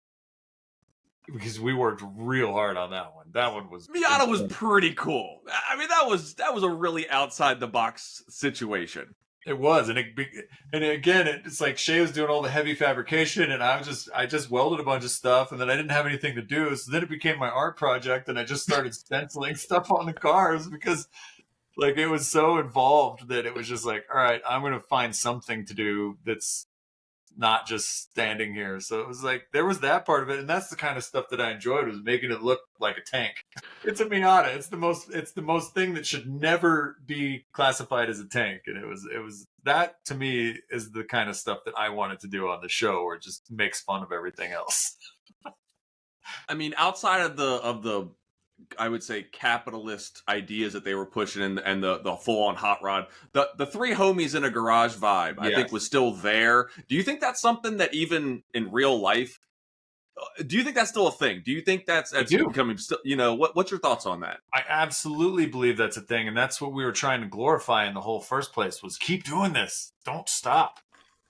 because we worked real hard on that one. That one was Miata was pretty cool. I mean, that was a really outside the box situation. It was, and again, it's like Shay was doing all the heavy fabrication, and I just welded a bunch of stuff, and then I didn't have anything to do, so then it became my art project, and I just started stenciling stuff on the cars because like it was so involved that it was just like, all right, I'm gonna find something to do that's not just standing here. So it was like there was that part of it, and that's the kind of stuff that I enjoyed, was making it look like a tank. It's a Miata. It's the most thing that should never be classified as a tank, and it was that to me is the kind of stuff that I wanted to do on the show, where it just makes fun of everything else. I mean, outside of the I would say capitalist ideas that they were pushing and the full on hot rod, the three homies in a garage vibe, I think was still there. Do you think that's something that even in real life, do you think that's still a thing? Do you think that's becoming still, what's your thoughts on that? I absolutely believe that's a thing. And that's what we were trying to glorify in the whole first place, was keep doing this. Don't stop.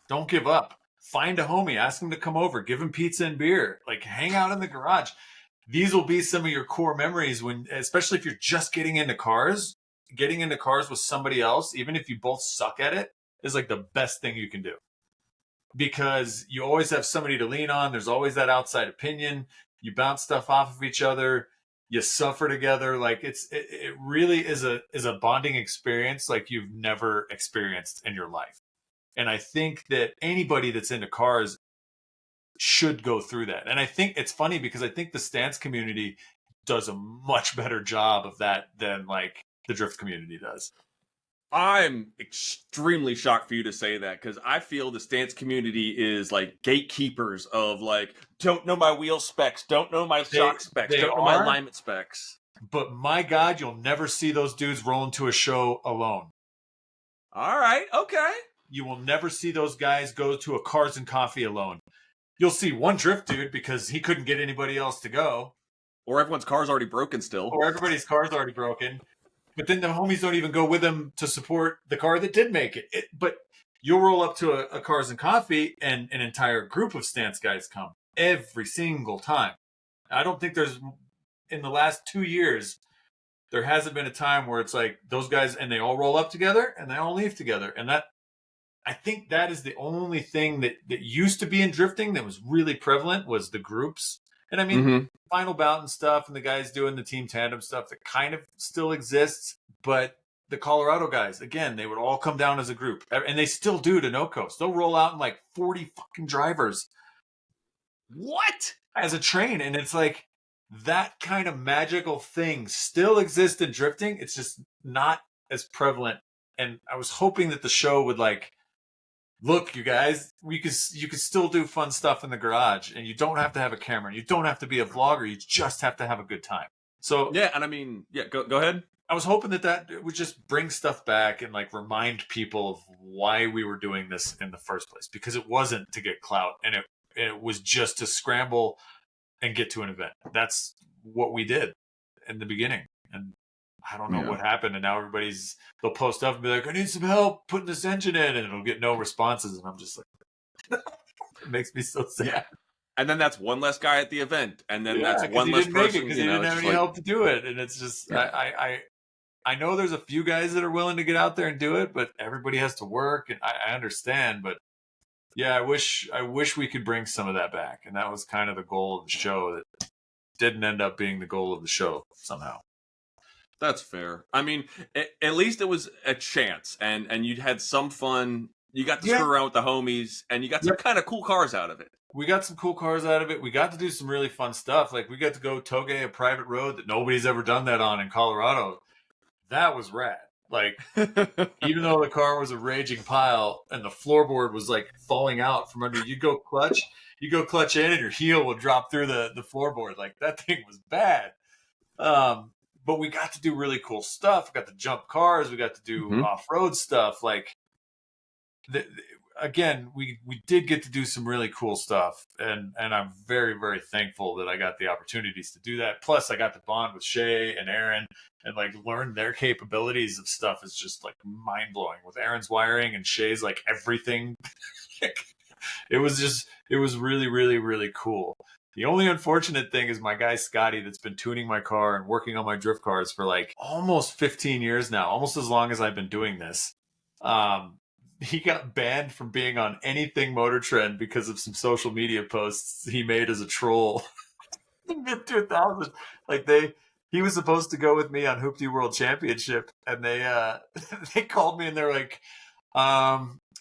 Don't give up. Find a homie, ask him to come over, give him pizza and beer, like hang out in the garage. These will be some of your core memories especially if you're just getting into cars with somebody else, even if you both suck at it, is like the best thing you can do, because you always have somebody to lean on. There's always that outside opinion. You bounce stuff off of each other. You suffer together. Like it really is a bonding experience like you've never experienced in your life. And I think that anybody that's into cars should go through that. And I think it's funny because I think the stance community does a much better job of that than like the drift community does. I'm extremely shocked for you to say that, because I feel the stance community is like gatekeepers of like, don't know my wheel specs, don't know my shock specs, don't know my alignment specs. But my God, you'll never see those dudes rolling to a show alone. All right, okay. You will never see those guys go to a Cars and Coffee alone. You'll see one drift dude because he couldn't get anybody else to go. Or everyone's car's already broken still. Or everybody's car's already broken. But then the homies don't even go with him to support the car that did make it. But you'll roll up to a Cars and Coffee and an entire group of stance guys come every single time. I don't think in the last 2 years, there hasn't been a time where it's like those guys and they all roll up together and they all leave together. And I think that is the only thing that used to be in drifting that was really prevalent, was the groups. And I mean, Final Bout and stuff, and the guys doing the team tandem stuff, that kind of still exists. But the Colorado guys, again, they would all come down as a group. And they still do to No Coast. They'll roll out in like 40 fucking drivers. What? As a train. And it's like, that kind of magical thing still exists in drifting. It's just not as prevalent. And I was hoping that the show would like, look, you guys, you can still do fun stuff in the garage, and you don't have to have a camera. You don't have to be a vlogger. You just have to have a good time. So yeah, and I mean, yeah, go ahead. I was hoping that would just bring stuff back and like remind people of why we were doing this in the first place, because it wasn't to get clout, and it was just to scramble and get to an event. That's what we did in the beginning. And I don't know what happened, and now they'll post up and be like, I need some help putting this engine in, and it'll get no responses, and I'm just like, it makes me so sad. Yeah. And then that's one less guy at the event, and then that's one less person because he didn't have any help to do it, and it's just I know there's a few guys that are willing to get out there and do it, but everybody has to work, and I understand, but yeah, I wish we could bring some of that back, and that was kind of the goal of the show that didn't end up being the goal of the show somehow. That's fair. I mean, at least it was a chance, and you had some fun. You got to screw around with the homies, and you got some kind of cool cars out of it. We got some cool cars out of it. We got to do some really fun stuff. Like, we got to go toge a private road that nobody's ever done that on in Colorado. That was rad. Like, even though the car was a raging pile and the floorboard was like falling out from under, you go clutch in, and your heel will drop through the floorboard. Like, that thing was bad. But we got to do really cool stuff. We got to jump cars. We got to do off-road stuff. Like, again, we did get to do some really cool stuff. And I'm very, very thankful that I got the opportunities to do that. Plus, I got to bond with Shay and Aaron and, like, learn their capabilities of stuff. Is just, like, mind-blowing. With Aaron's wiring and Shay's, like, everything. It was really, really, really cool. The only unfortunate thing is my guy Scotty, that's been tuning my car and working on my drift cars for like almost 15 years now, almost as long as I've been doing this. he got banned from being on anything Motor Trend because of some social media posts he made as a troll in mid 2000s. Like he was supposed to go with me on Hoopty World Championship, and they they called me and they're like,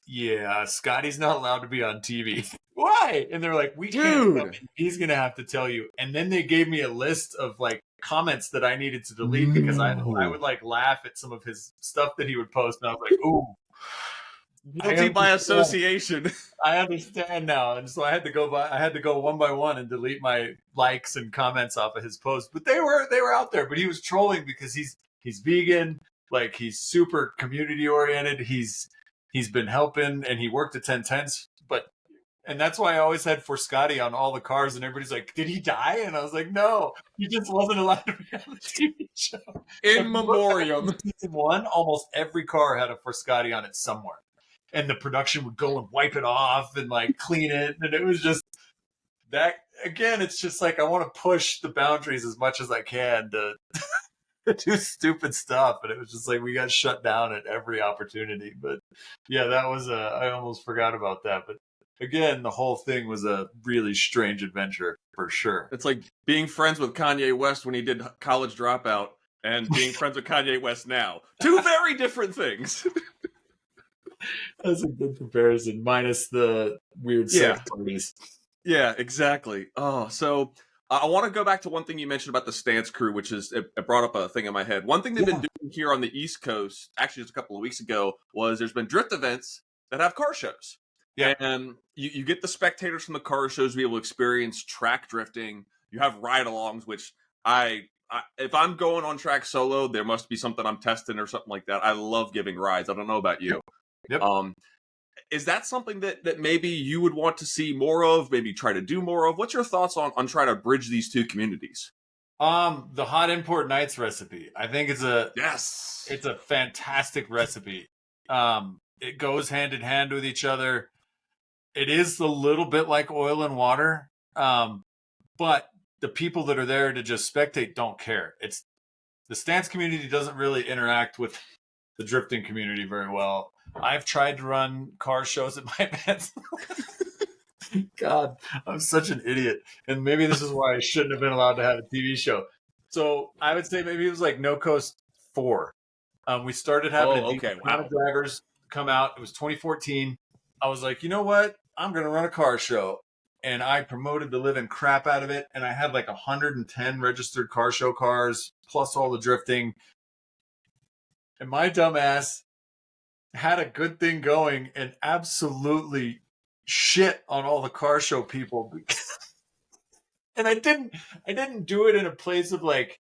yeah, Scotty's not allowed to be on TV. Why? And they're like, we can't tell him. He's gonna have to tell you. And then they gave me a list of like comments that I needed to delete because I would like laugh at some of his stuff that he would post, and I was like, ooh. Guilty by association. I understand now, and so I had to go one by one and delete my likes and comments off of his posts. But they were out there. But he was trolling because he's vegan, like he's super community oriented. He's been helping, and he worked at 1010s. And that's why I always had For Scotty on all the cars, and everybody's like, "Did he die?" And I was like, "No, he just wasn't allowed to be on the TV show." In memoriam. Season 1, almost every car had a For Scotty on it somewhere. And the production would go and wipe it off and like clean it. And it was just that, again, it's just like I want to push the boundaries as much as I can to do stupid stuff. And it was just like we got shut down at every opportunity. But yeah, that was I almost forgot about that. But again, the whole thing was a really strange adventure for sure. It's like being friends with Kanye West when he did College Dropout and being friends with Kanye West now. Two very different things. That's a good comparison, minus the weird sex parties. Yeah, exactly. Oh, so I want to go back to one thing you mentioned about the Stance crew, which is, it brought up a thing in my head. One thing they've been doing here on the East Coast, actually just a couple of weeks ago, was there's been drift events that have car shows. Yeah. And you get the spectators from the car shows to be able to experience track drifting. You have ride-alongs, which if I'm going on track solo, there must be something I'm testing or something like that. I love giving rides. I don't know about you. Yep. Is that something that maybe you would want to see more of, maybe try to do more of? What's your thoughts on trying to bridge these two communities? The Hot Import Nights recipe. I think it's a fantastic recipe. It goes hand in hand with each other. It is a little bit like oil and water. But the people that are there to just spectate don't care. It's the Stance community doesn't really interact with the drifting community very well. I've tried to run car shows at my events. God, I'm such an idiot. And maybe this is why I shouldn't have been allowed to have a TV show. So I would say maybe it was like No Coast 4. We started having drivers come out. It was 2014. I was like, you know what? I'm going to run a car show. And I promoted the living crap out of it. And I had like 110 registered car show cars, plus all the drifting. And my dumb ass had a good thing going and absolutely shit on all the car show people. And I didn't do it in a place of like,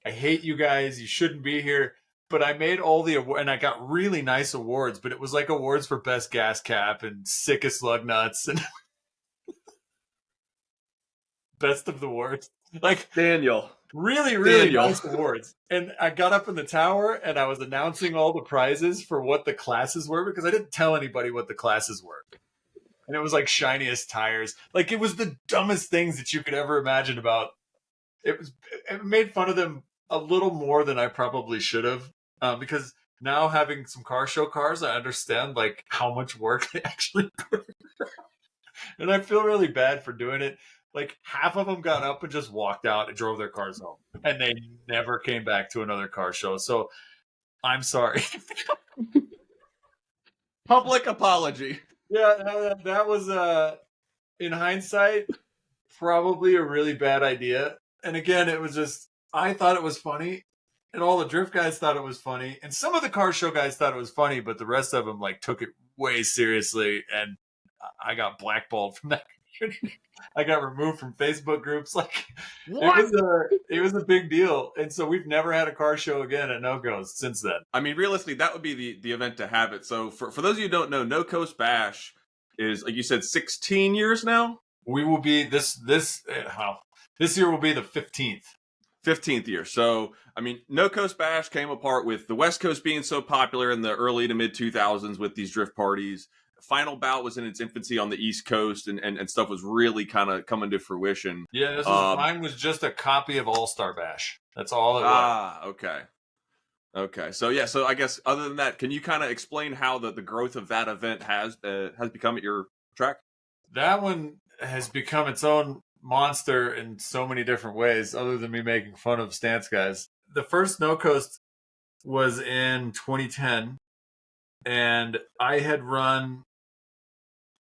I hate you guys, you shouldn't be here. But I made all the awards, and I got really nice awards, but it was like awards for best gas cap and sickest lug nuts and best of the worst. Like Daniel. Really, really nice awards. And I got up in the tower and I was announcing all the prizes for what the classes were because I didn't tell anybody what the classes were. And it was like shiniest tires. Like it was the dumbest things that you could ever imagine about. It made fun of them a little more than I probably should have. Because now having some car show cars, I understand like how much work they actually put in. And I feel really bad for doing it. Like half of them got up and just walked out and drove their cars home, and they never came back to another car show. So I'm sorry. Public apology. Yeah, that was in hindsight probably a really bad idea. And again, it was just I thought it was funny, and all the drift guys thought it was funny, and some of the car show guys thought it was funny, but the rest of them like took it way seriously, and I got blackballed from that community. I got removed from Facebook groups. Like it was a big deal. And so we've never had a car show again at No Coast since then. I mean, realistically, that would be the event to have it. So for those of you who don't know, No Coast Bash is, like you said, 16 years now. We will be this year will be the 15th year. So, I mean, No Coast Bash came apart with the West Coast being so popular in the early to mid 2000s with these drift parties. Final Bout was in its infancy on the East Coast, and stuff was really kind of coming to fruition. Yeah, mine was just a copy of All-Star Bash. That's all it was. Okay. Okay, so yeah, so I guess other than that, can you kind of explain how the growth of that event has become at your track? That one has become its own monster in so many different ways, other than me making fun of stance guys. The first No Coast was in 2010, and I had run.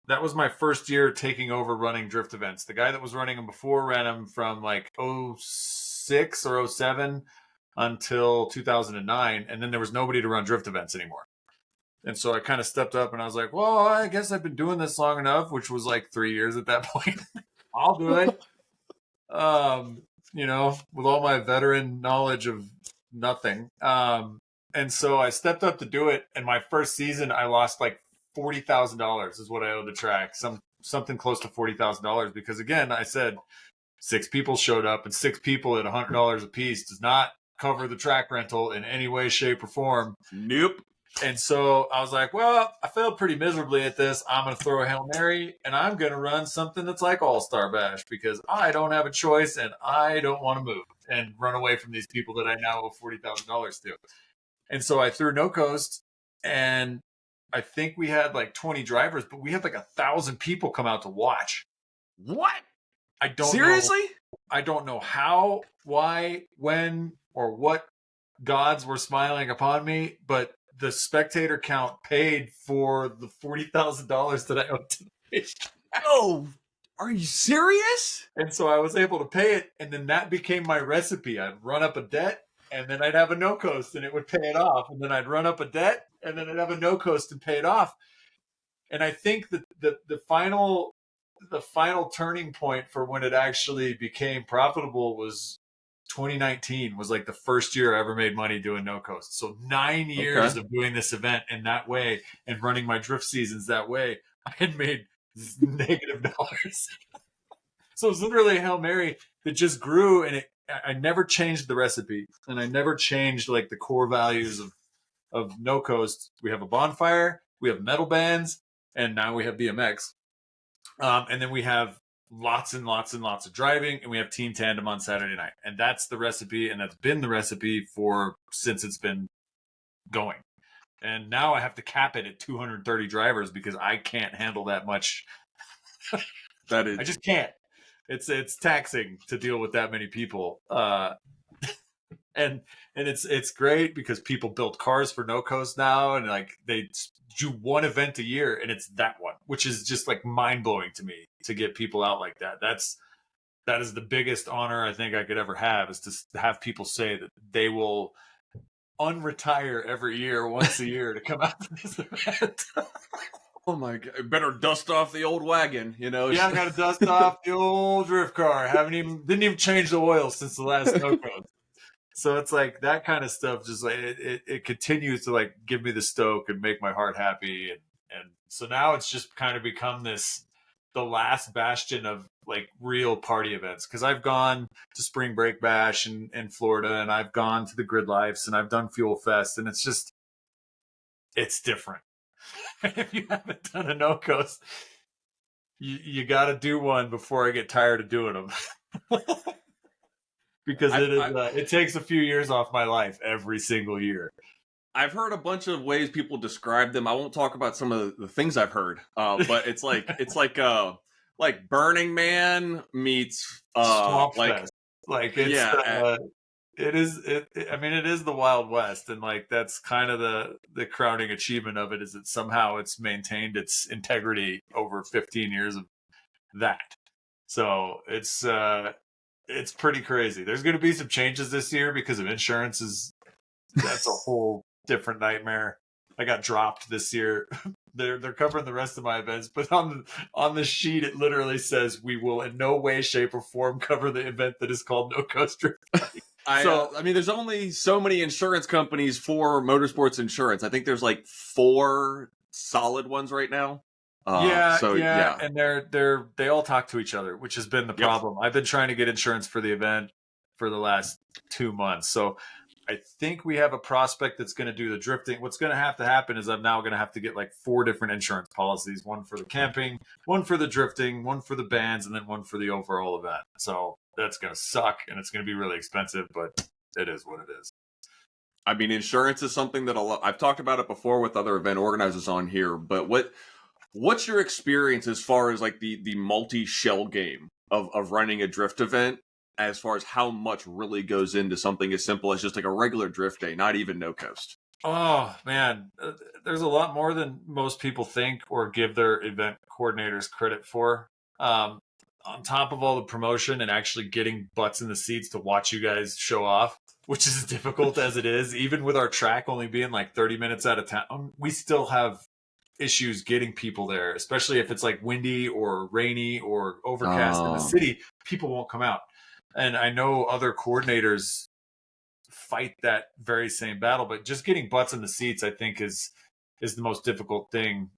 That was my first year taking over running drift events. The guy that was running them before ran them from like '06 or '07 until 2009, and then there was nobody to run drift events anymore. And so I kind of stepped up and I was like, well, I guess I've been doing this long enough, which was like 3 years at that point. I'll do it. With all my veteran knowledge of nothing. And so I stepped up to do it. And my first season, I lost like $40,000 is what I owed the track. Something close to $40,000 because again, I said 6 people showed up and 6 people at $100 a piece does not cover the track rental in any way, shape, or form. Nope. And so I was like, well, I failed pretty miserably at this. I'm going to throw a Hail Mary and I'm going to run something that's like All-Star Bash because I don't have a choice and I don't want to move and run away from these people that I now owe $40,000 to. And so I threw No Coast, and I think we had like 20 drivers, but we had like 1,000 people come out to watch. What? I don't Seriously? I don't know how, why, when, or what gods were smiling upon me, but the spectator count paid for the $40,000 that I owed to the racetrack. Oh, are you serious? And so I was able to pay it, and then that became my recipe. I'd run up a debt, and then I'd have a No Coast, and it would pay it off. And then I'd run up a debt, and then I'd have a No Coast and pay it off. And I think that the final turning point for when it actually became profitable was 2019 was like the first year I ever made money doing No Coast. So 9 years of doing this event in that way and running my drift seasons that way, I had made negative dollars. So it was literally a Hail Mary that just grew, and I never changed the recipe, and I never changed like the core values of No Coast. We have a bonfire, we have metal bands, and now we have BMX. And then we have lots and lots and lots of driving, and we have team tandem on Saturday night. And that's the recipe, and that's been the recipe since it's been going. And now I have to cap it at 230 drivers because I can't handle that much. I just can't. It's taxing to deal with that many people. And it's great because people build cars for No Coast now, and like they do one event a year, and it's that one, which is just like mind blowing to me to get people out like that. That is the biggest honor I think I could ever have, is to have people say that they will unretire every year, once a year, to come out to this event. Oh my God! Better dust off the old wagon, you know. Yeah, I got to dust off the old drift car. Didn't even change the oil since the last No Coast. So it's like that kind of stuff. Just like it continues to like give me the stoke and make my heart happy, and so now it's just kind of become the last bastion of like real party events. Because I've gone to Spring Break Bash in Florida, and I've gone to the Grid Lives, and I've done Fuel Fest, and it's different. If you haven't done a No Coast, you got to do one before I get tired of doing them. Because it takes a few years off my life every single year. I've heard a bunch of ways people describe them. I won't talk about some of the things I've heard, but it's like Burning Man meets Swamp like Fest. Like it's it is the Wild West, and like that's kind of the crowning achievement of it, is that somehow it's maintained its integrity over 15 years of that. So it's pretty crazy. There's going to be some changes this year because of insurances. That's a whole different nightmare. I got dropped this year. They're covering the rest of my events, but on the sheet it literally says we will in no way, shape, or form cover the event that is called No Coast Drift. I mean, there's only so many insurance companies for motorsports insurance. I think there's like 4 solid ones right now. And they all talk to each other, which has been the problem. I've been trying to get insurance for the event for the last 2 months, so I think we have a prospect that's going to do the drifting. What's going to have to happen is I'm now going to have to get like 4 different insurance policies: one for the camping, one for the drifting, one for the bands, and then one for the overall event. So that's going to suck, and it's going to be really expensive, but it is what it is. I mean, insurance is something that I've talked about it before with other event organizers on here, but what's your experience as far as like the multi-shell game of running a drift event, as far as how much really goes into something as simple as just like a regular drift day, not even no coast? Oh man, there's a lot more than most people think or give their event coordinators credit for. On top of all the promotion and actually getting butts in the seats to watch you guys show off, which is as difficult as it is, even with our track only being like 30 minutes out of town, we still have issues getting people there, especially if it's like windy or rainy or overcast in the city. People won't come out. And I know other coordinators fight that very same battle, but just getting butts in the seats, I think, is the most difficult thing.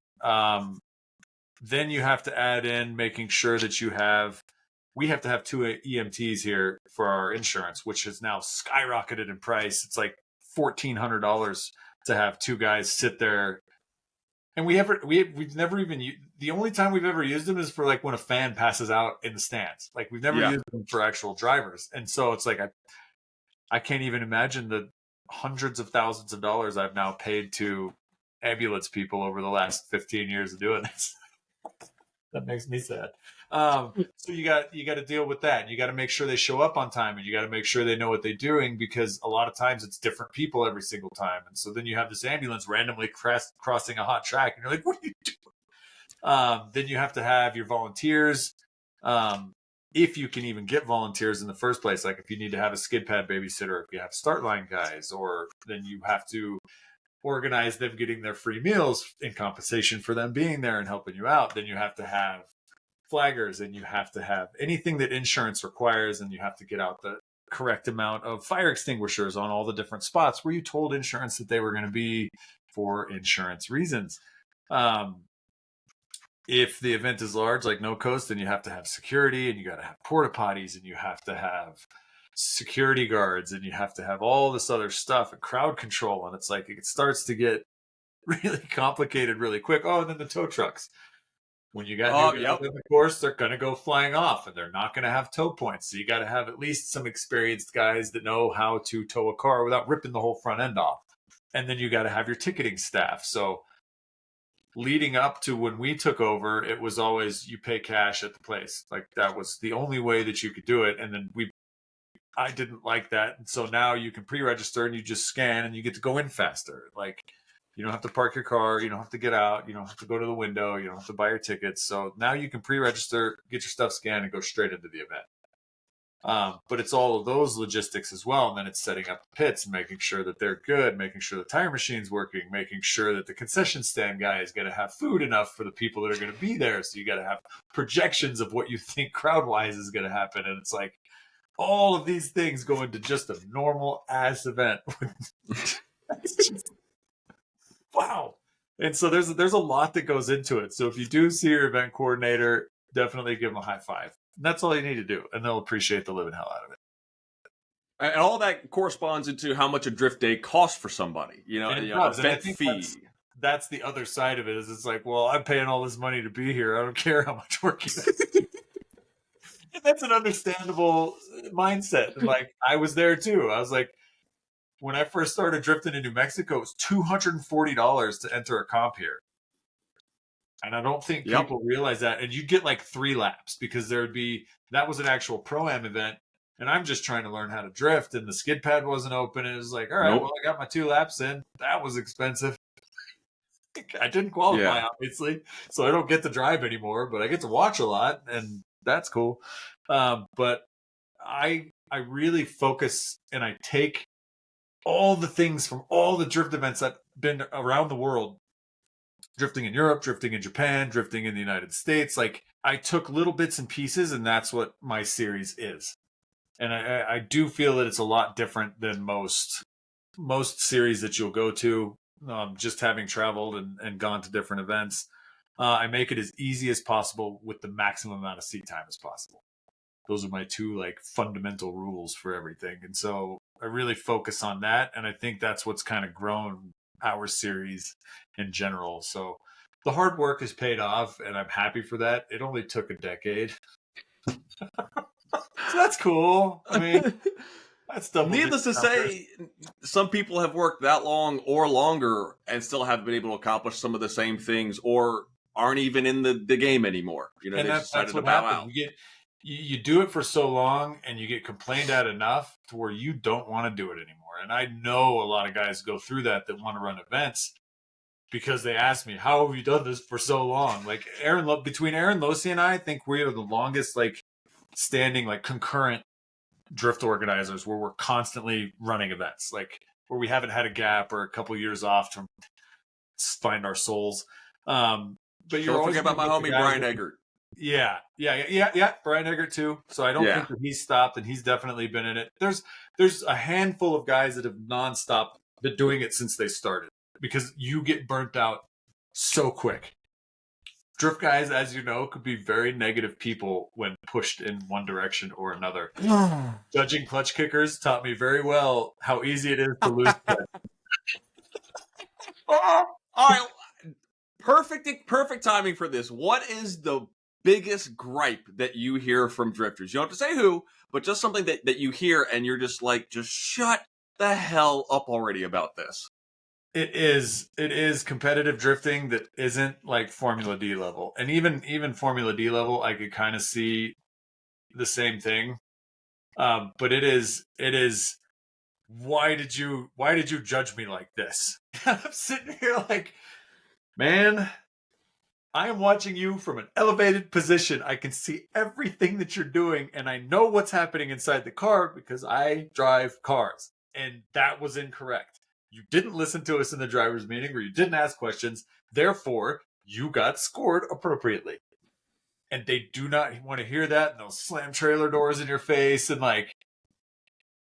Then you have to add in making sure that we have to have 2 EMTs here for our insurance, which has now skyrocketed in price. It's like $1,400 to have 2 guys sit there. And we've never even, the only time we've ever used them is for like when a fan passes out in the stands. Like we've never used them for actual drivers. And so it's like, I can't even imagine the hundreds of thousands of dollars I've now paid to ambulance people over the last 15 years of doing this. That makes me sad. So you got to deal with that. You got to make sure they show up on time, and you got to make sure they know what they're doing, because a lot of times it's different people every single time. And so then you have this ambulance randomly crossing a hot track, and you're like, what are you doing? Then you have to have your volunteers. If you can even get volunteers in the first place, like if you need to have a skid pad babysitter, if you have start line guys, or then you have to organize them getting their free meals in compensation for them being there and helping you out. Then you have to have flaggers, and you have to have anything that insurance requires, and you have to get out the correct amount of fire extinguishers on all the different spots where you told insurance that they were going to be for insurance reasons. If the event is large, like no coast, then you have to have security, and you got to have porta potties, and you have to have security guards, and you have to have all this other stuff and crowd control. And it's like, it starts to get really complicated really quick. Oh, and then the tow trucks. When you got new guys in the course, they're going to go flying off, and they're not going to have tow points. So you got to have at least some experienced guys that know how to tow a car without ripping the whole front end off. And then you got to have your ticketing staff. So leading up to when we took over, it was always you pay cash at the place. Like that was the only way that you could do it. And then I didn't like that. And so now you can pre-register, and you just scan, and you get to go in faster. Like you don't have to park your car. You don't have to get out. You don't have to go to the window. You don't have to buy your tickets. So now you can pre-register, get your stuff scanned, and go straight into the event. But it's all of those logistics as well. And then it's setting up the pits and making sure that they're good, making sure the tire machine's working, making sure that the concession stand guy is going to have food enough for the people that are going to be there. So you got to have projections of what you think crowd-wise is going to happen. And it's like, all of these things go into just a normal ass event. Wow. And so there's a lot that goes into it. So if you do see your event coordinator, definitely give them a high five. And that's all you need to do, and they'll appreciate the living hell out of it. And all that corresponds into how much a drift day costs for somebody. Event fee. That's the other side of it. Is it's like, well, I'm paying all this money to be here. I don't care how much work you guys do. And that's an understandable mindset. Like I was there too. I was like, when I first started drifting in New Mexico, it was $240 to enter a comp here. And I don't think people realize that. And you'd get like 3 laps, because that was an actual Pro-Am event. And I'm just trying to learn how to drift, and the skid pad wasn't open. And it was like, all right, well, I got my 2 laps in. That was expensive. I didn't qualify, obviously. So I don't get to drive anymore, but I get to watch a lot, and that's cool. But I really focus, and I take all the things from all the drift events I've been around the world, drifting in Europe, drifting in Japan, drifting in the United States. Like I took little bits and pieces, and that's what my series is. And I do feel that it's a lot different than most series that you'll go to, just having traveled and gone to different events. I make it as easy as possible with the maximum amount of seat time as possible. Those are my 2 like fundamental rules for everything. And so I really focus on that. And I think that's what's kind of grown our series in general. So the hard work has paid off, and I'm happy for that. It only took a decade. So that's cool. I mean, That's Needless to say, some people have worked that long or longer and still haven't been able to accomplish some of the same things, or aren't even in the game anymore. You know, and they decided to bow out. You do it for so long and you get complained at enough to where you don't want to do it anymore. And I know a lot of guys go through that want to run events because they ask me, how have you done this for so long? Like between Aaron Losey and I think we are the longest like standing like concurrent drift organizers where we're constantly running events, like where we haven't had a gap or a couple years off to find our souls. But you're don't forget about my homie Brian Eggert. Yeah. Brian Eggert too. So I don't think that he's stopped, and he's definitely been in it. There's a handful of guys that have nonstop been doing it since they started, because you get burnt out so quick. Drift guys, as you know, could be very negative people when pushed in one direction or another. Judging clutch kickers taught me very well how easy it is to lose. All right. Perfect timing for this. What is the biggest gripe that you hear from drifters? You don't have to say who, but just something that you hear and you're just like, just shut the hell up already about this. It is competitive drifting that isn't like Formula D level. And even Formula D level, I could kind of see the same thing. But it is, why did you judge me like this? I'm sitting here like, man, I am watching you from an elevated position. I can see everything that you're doing, and I know what's happening inside the car because I drive cars. And that was incorrect. You didn't listen to us in the driver's meeting, or you didn't ask questions. Therefore, you got scored appropriately. And they do not want to hear that, and they'll slam trailer doors in your face, and like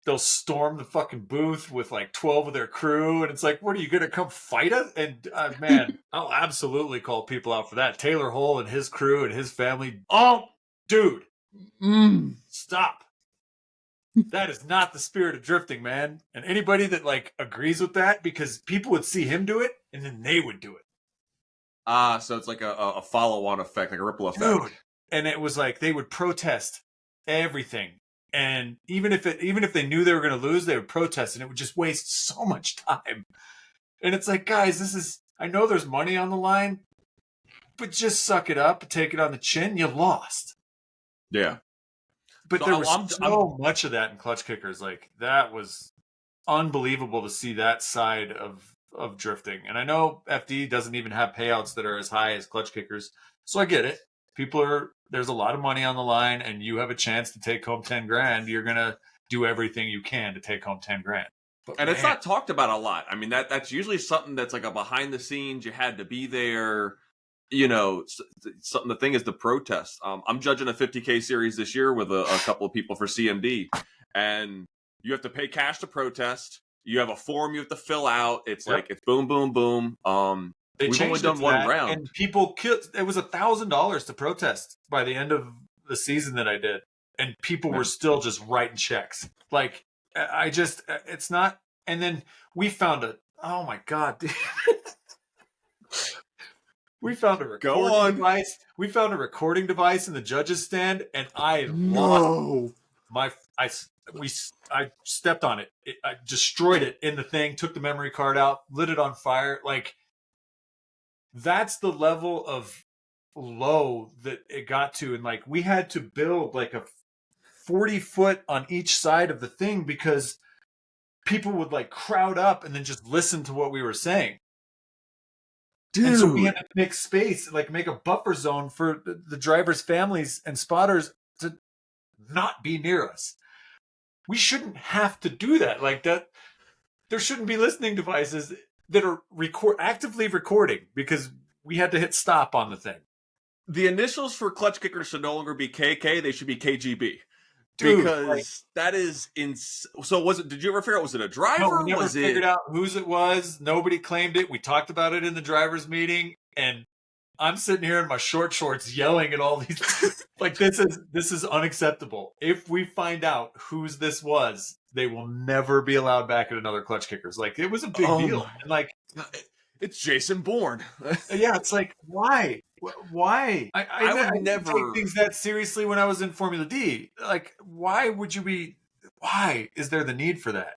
they'll storm the fucking booth with like 12 of their crew, and it's like, what are you gonna come fight us? And man, I'll absolutely call people out for that. Taylor Hull and his crew and his family. Oh, dude, stop. That is not the spirit of drifting, man. And anybody that like agrees with that, because people would see him do it and then they would do it. So it's like a follow-on effect, like a ripple effect. Dude. And it was like they would protest everything. And even if they knew they were going to lose, they would protest, and it would just waste so much time. And it's like, guys, I know there's money on the line, but just suck it up, take it on the chin. You lost. Yeah. But so there was so much of that in clutch kickers. Like, that was unbelievable to see that side of drifting. And I know FD doesn't even have payouts that are as high as clutch kickers. So I get it. There's a lot of money on the line, and you have a chance to take home 10 grand. You're going to do everything you can to take home 10 grand. But and it's not talked about a lot. I mean, that's usually something that's like a behind the scenes. You had to be there. You know, something. The thing is the protest. I'm judging a 50K series this year with a couple of people for CMD, and you have to pay cash to protest. You have a form you have to fill out. It's like it's boom, boom, boom. We've only done one round, and people killed. It was $1,000 to protest by the end of the season that I did, and people were still just writing checks. Like, it's not. And then we found oh my god, dude. We found a recording device. We found a recording device in the judges' stand, and I lost I stepped on it. I destroyed it in the thing. Took the memory card out, lit it on fire. Like, that's the level of low that it got to, and like we had to build like a 40-foot on each side of the thing because people would like crowd up and then just listen to what we were saying. Dude. And so we had to make space, like make a buffer zone for the drivers' families and spotters to not be near us. We shouldn't have to do that. Like that, there shouldn't be listening devices that are actively recording because we had to hit stop on the thing. The initials for clutch kickers should no longer be KK; they should be KGB. Dude, because that is so was it? Did you ever figure out, was it a driver? No, we never figured out whose it was. Nobody claimed it. We talked about it in the drivers' meeting, and I'm sitting here in my short shorts yelling at all these. Like, this is unacceptable. If we find out whose this was, they will never be allowed back at another clutch kickers. Like, it was a big deal. And like, it's Jason Bourne. Yeah, it's like, why? Why? I would never take things that seriously when I was in Formula D. Like, why would you be why is there the need for that?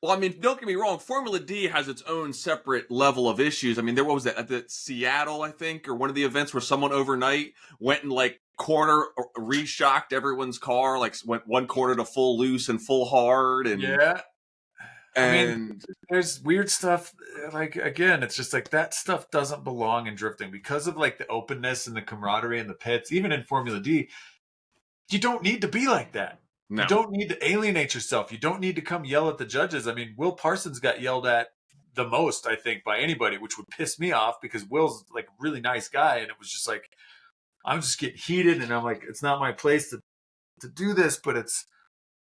Well, I mean, don't get me wrong. Formula D has its own separate level of issues. I mean, what was that at the Seattle, I think, or one of the events where someone overnight went and like reshocked everyone's car, like went one corner to full loose and full hard, and yeah. And I mean, there's weird stuff. Like, again, it's just like that stuff doesn't belong in drifting because of like the openness and the camaraderie in the pits. Even in Formula D, you don't need to be like that. no. You don't need to alienate yourself. You don't need to come yell at the judges. I mean, Will Parsons got yelled at the most, I think, by anybody, which would piss me off because Will's like a really nice guy. And it was just like, I'm just getting heated. And I'm like, it's not my place to do this, but it's,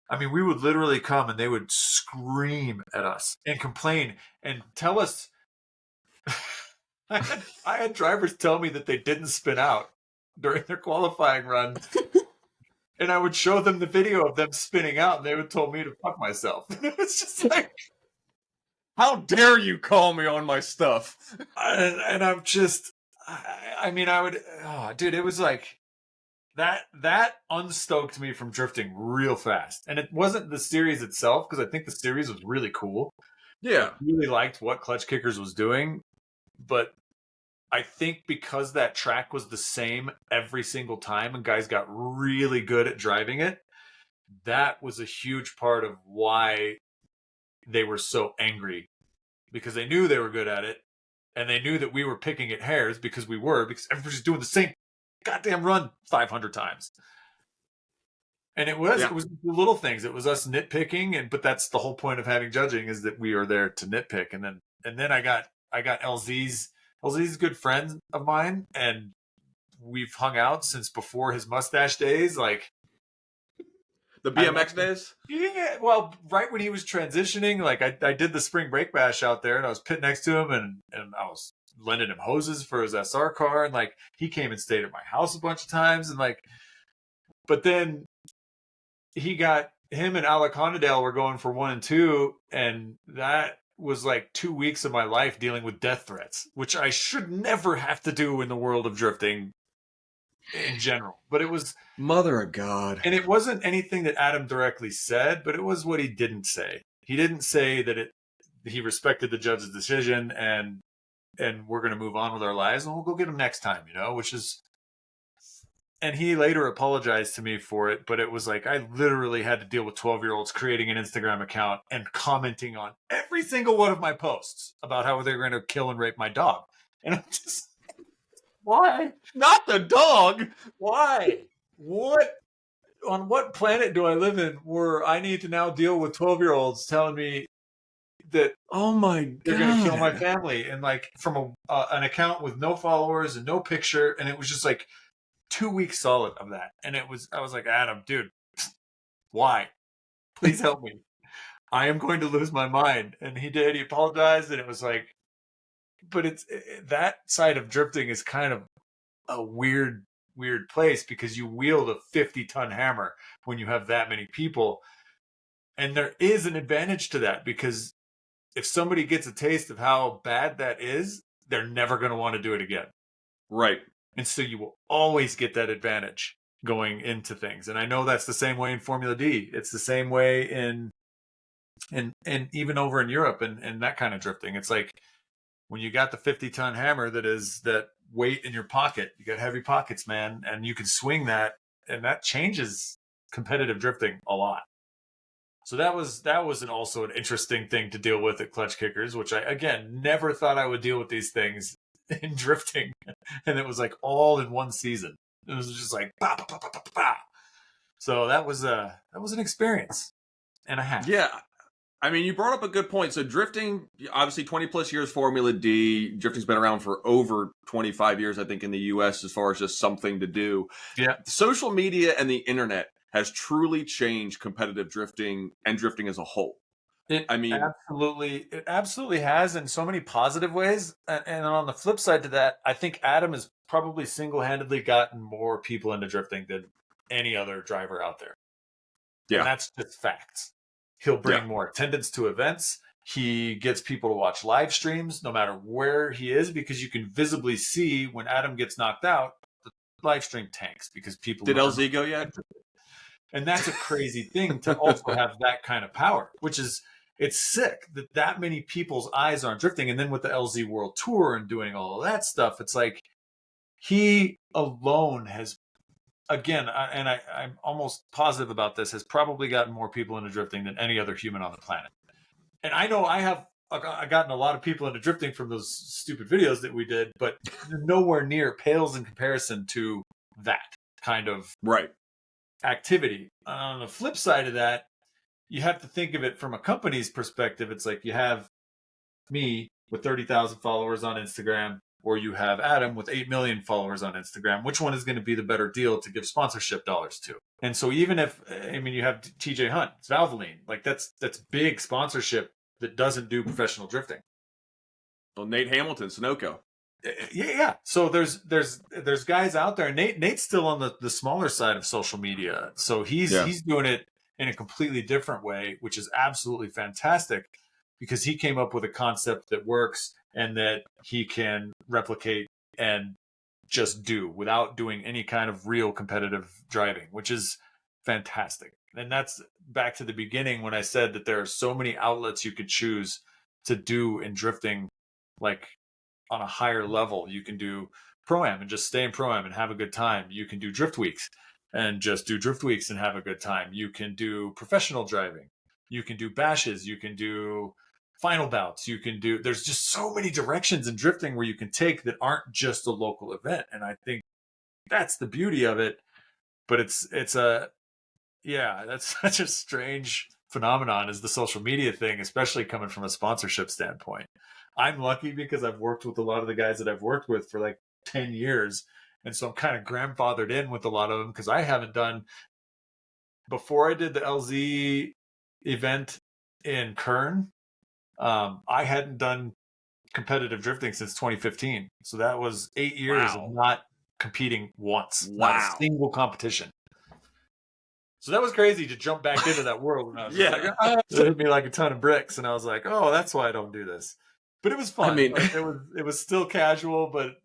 I mean, we would literally come and they would scream at us and complain and tell us. I had drivers tell me that they didn't spin out during their qualifying run. And I would show them the video of them spinning out, and they would tell me to fuck myself. It's just like, how dare you call me on my stuff? And I'm just, I mean, I would, oh, dude, it was like that unstoked me from drifting real fast. And it wasn't the series itself, because I think the series was really cool. Yeah, I really liked what Clutch Kickers was doing, but I think because that track was the same every single time and guys got really good at driving it, that was a huge part of why they were so angry, because they knew they were good at it and they knew that we were picking at hairs because everybody's doing the same goddamn run 500 times. And it was the little things. It was us nitpicking, but that's the whole point of having judging, is that we are there to nitpick. And then I got LZ's a good friend of mine, and we've hung out since before his mustache days, like the BMX days. Yeah, well, right when he was transitioning, like I did the spring break bash out there, and I was pitting next to him, and I was lending him hoses for his SR car, and like he came and stayed at my house a bunch of times, and like, but then him and Alec Honadale were going for 1 and 2, and that was like 2 weeks of my life dealing with death threats, which I should never have to do in the world of drifting in general. But it was mother of God. And it wasn't anything that Adam directly said, but it was what he didn't say. He didn't say that he respected the judge's decision and we're going to move on with our lives and we'll go get him next time, which is, and he later apologized to me for it, but it was like, I literally had to deal with 12-year-olds creating an Instagram account and commenting on every single one of my posts about how they're going to kill and rape my dog. And I'm just, why? Not the dog. Why? On what planet do I live in where I need to now deal with 12-year-olds telling me that, oh my God, they're going to kill my family, and like from an account with no followers and no picture. And it was just like 2 weeks solid of that. And I was like, Adam, dude, why? Please help me. I am going to lose my mind. And he did. He apologized, and it was like, but that side of drifting is kind of a weird place, because you wield a 50-ton hammer when you have that many people. And there is an advantage to that, because if somebody gets a taste of how bad that is, they're never going to want to do it again. Right. And so you will always get that advantage going into things. And I know that's the same way in Formula D. It's the same way in even over in Europe and that kind of drifting. It's like when you got the 50-ton hammer that is that weight in your pocket, you got heavy pockets, man, and you can swing that, and that changes competitive drifting a lot. So that was also an interesting thing to deal with at Clutch Kickers, which I, again, never thought I would deal with these things in drifting. And it was like all in one season. It was just like, bah, bah, bah, bah, bah, bah. So that was an experience and a half. Yeah. I mean, you brought up a good point. So drifting, obviously 20 plus years Formula D. Drifting's been around for over 25 years, I think, in the US as far as just something to do. Yeah. Social media and the internet has truly changed competitive drifting and drifting as a whole. It absolutely has, in so many positive ways. And on the flip side to that, I think Adam has probably single-handedly gotten more people into drifting than any other driver out there. Yeah. And that's just facts. He'll bring more attendance to events. He gets people to watch live streams no matter where he is, because you can visibly see when Adam gets knocked out, the live stream tanks because people. Did LZ go yet? And that's a crazy thing to also have that kind of power, which is, it's sick that many people's eyes are on drifting. And then with the LZ World Tour and doing all of that stuff, it's like he alone has, again, I'm almost positive about this, has probably gotten more people into drifting than any other human on the planet. And I know I've gotten a lot of people into drifting from those stupid videos that we did, but nowhere near pales in comparison to that kind of activity. On the flip side of that, you have to think of it from a company's perspective. It's like you have me with 30,000 followers on Instagram, or you have Adam with 8 million followers on Instagram. Which one is going to be the better deal to give sponsorship dollars to? And so even if, I mean, you have TJ Hunt, it's Valvoline, like that's big sponsorship that doesn't do professional drifting. Well, Nate Hamilton, Sunoco. Yeah. So there's guys out there. Nate's still on the smaller side of social media. So he's doing it in a completely different way, which is absolutely fantastic because he came up with a concept that works and that he can replicate and just do without doing any kind of real competitive driving, which is fantastic. And that's back to the beginning when I said that there are so many outlets you could choose to do in drifting, like on a higher level. You can do Pro-Am and just stay in Pro-Am and have a good time. You can do Drift Weeks and just do Drift Weeks and have a good time. You can do professional driving. You can do bashes. You can do final bouts. You can do, there's just so many directions in drifting where you can take that aren't just a local event. And I think that's the beauty of it. But that's such a strange phenomenon is the social media thing, especially coming from a sponsorship standpoint. I'm lucky because I've worked with a lot of the guys that I've worked with for like 10 years. And so I'm kind of grandfathered in with a lot of them because I haven't done, before I did the LZ event in Kern, I hadn't done competitive drifting since 2015. So that was 8 years of not competing once, not a single competition. So that was crazy to jump back into that world. And I was like, it hit me like a ton of bricks. And I was like, oh, that's why I don't do this. But it was fun. I mean, like, it was still casual, but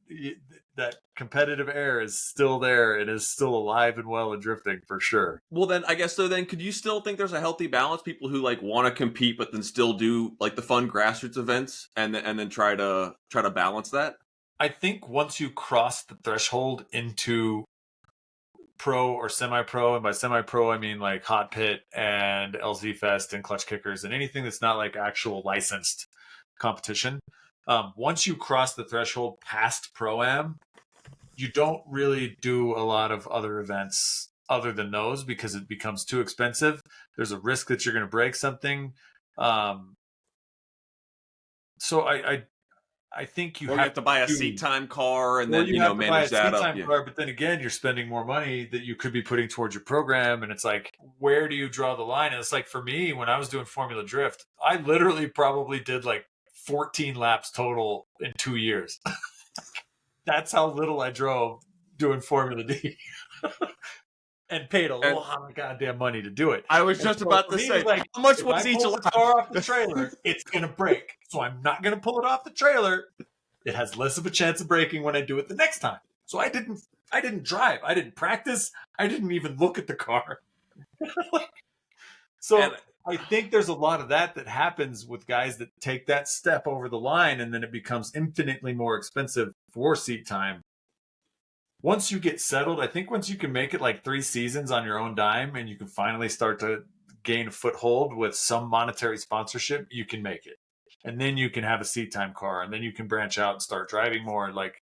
that competitive air is still there. It is still alive and well in drifting for sure. Well, then I guess so. Then could you still think there's a healthy balance? People who like want to compete, but then still do like the fun grassroots events, and then try to balance that. I think once you cross the threshold into pro or semi-pro, and by semi-pro I mean like Hot Pit and LZ Fest and Clutch Kickers and anything that's not like actual licensed competition, once you cross the threshold past Pro-Am, you don't really do a lot of other events other than those because it becomes too expensive. There's a risk that you're going to break something. So I think you have to buy a seat time car and then manage that up. Car, but then again, you're spending more money that you could be putting towards your program, and it's like, where do you draw the line? And it's like for me, when I was doing Formula Drift, I literally probably did like 14 laps total in 2 years. That's how little I drove doing Formula D. And paid a lot of goddamn money to do it. I was just about to say, like, how much was each lap? The car off the trailer, it's gonna break. So I'm not gonna pull it off the trailer. It has less of a chance of breaking when I do it the next time. So I didn't drive. I didn't practice. I didn't even look at the car. I think there's a lot of that happens with guys that take that step over the line, and then it becomes infinitely more expensive for seat time. Once you get settled, I think once you can make it like 3 seasons on your own dime and you can finally start to gain a foothold with some monetary sponsorship, you can make it. And then you can have a seat time car, and then you can branch out and start driving more. Like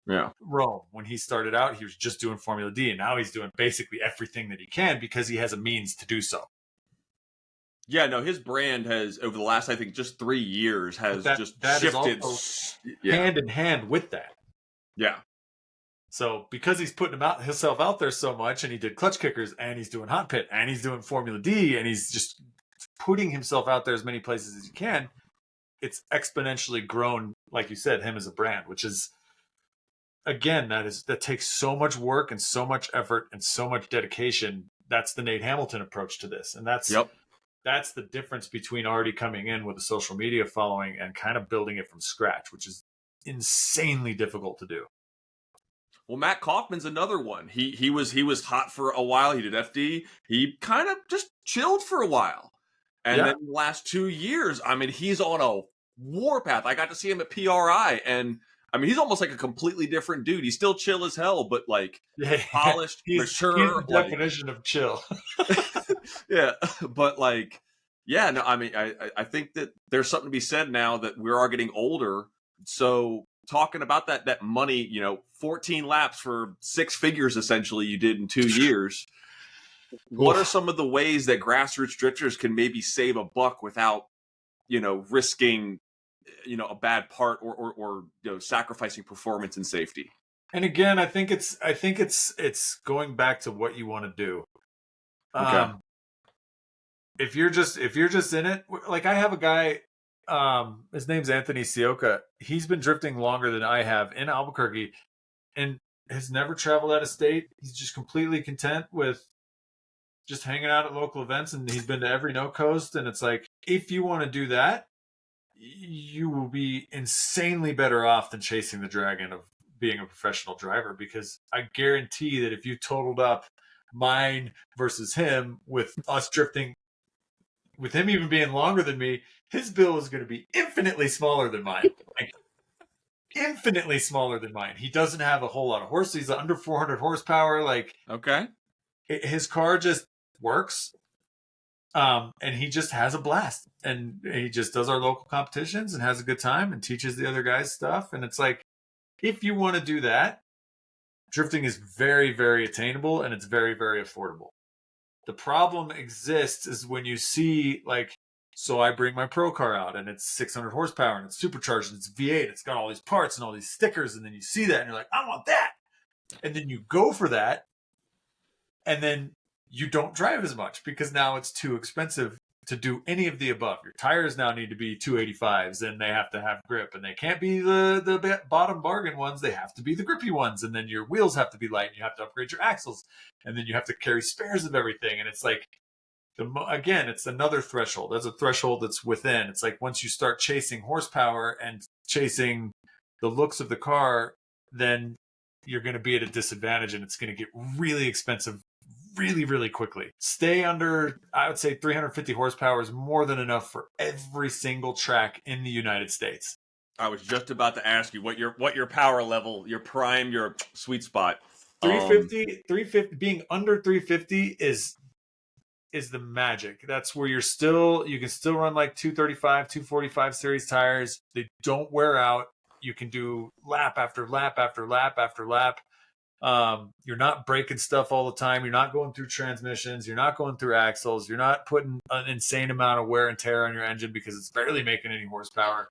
Rome, when he started out, he was just doing Formula D, and now he's doing basically everything that he can because he has a means to do so. Yeah, no, his brand has, over the last, I think, just 3 years, has that shifted. Hand in hand with that. Yeah. So because he's putting himself out there so much, and he did Clutch Kickers, and he's doing Hot Pit, and he's doing Formula D, and he's just putting himself out there as many places as he can, it's exponentially grown, like you said, him as a brand, which is, again, that takes so much work and so much effort and so much dedication. That's the Nate Hamilton approach to this. And that's the difference between already coming in with a social media following and kind of building it from scratch, which is insanely difficult to do. Well, Matt Kaufman's another one. He was hot for a while. He did FD. He kind of just chilled for a while, and then the last 2 years, I mean, he's on a warpath. I got to see him at PRI, and I mean, he's almost like a completely different dude. He's still chill as hell, but like polished, mature. He's the definition of chill. Yeah, but like, yeah, no, I mean, I think that there's something to be said now that we are getting older. So talking about that money, 14 laps for 6 figures essentially you did in 2 years. What are some of the ways that grassroots drifters can maybe save a buck without, risking, a bad part or sacrificing performance and safety? And again, I think it's going back to what you want to do. Okay. If you're just in it, like I have a guy, his name's Anthony Suika. He's been drifting longer than I have in Albuquerque and has never traveled out of state. He's just completely content with just hanging out at local events, and he's been to every no coast. And it's like, if you want to do that, you will be insanely better off than chasing the dragon of being a professional driver, because I guarantee that if you totaled up mine versus him, with us drifting, with him even being longer than me, his bill is going to be infinitely smaller than mine. Like, infinitely smaller than mine. He doesn't have a whole lot of horses. He's under 400 horsepower. Like, okay, his car just works. And he just has a blast, and he just does our local competitions and has a good time and teaches the other guys stuff. And it's like, if you want to do that, drifting is very, very attainable, and it's very, very affordable. The problem exists is when you see, like, so I bring my pro car out and it's 600 horsepower and it's supercharged and it's V8. It's got all these parts and all these stickers. And then you see that and you're like, I want that. And then you go for that. And then you don't drive as much because now it's too expensive to do any of the above. Your tires now need to be 285s, and they have to have grip, and they can't be the bottom bargain ones. They have to be the grippy ones. And then your wheels have to be light, and you have to upgrade your axles, and then you have to carry spares of everything. And it's like, again, it's another threshold. There's a threshold that's within. It's like, once you start chasing horsepower and chasing the looks of the car, then you're going to be at a disadvantage, and it's going to get really expensive really, really quickly. Stay under, I would say 350 horsepower is more than enough for every single track in the United States. I was just about to ask you what your power level, your prime, your sweet spot. 350, being under 350 is the magic. That's where you can still run like 235, 245 series tires. They don't wear out. You can do lap after lap after lap after lap. You're not breaking stuff all the time. You're not going through transmissions. You're not going through axles. You're not putting an insane amount of wear and tear on your engine because it's barely making any horsepower.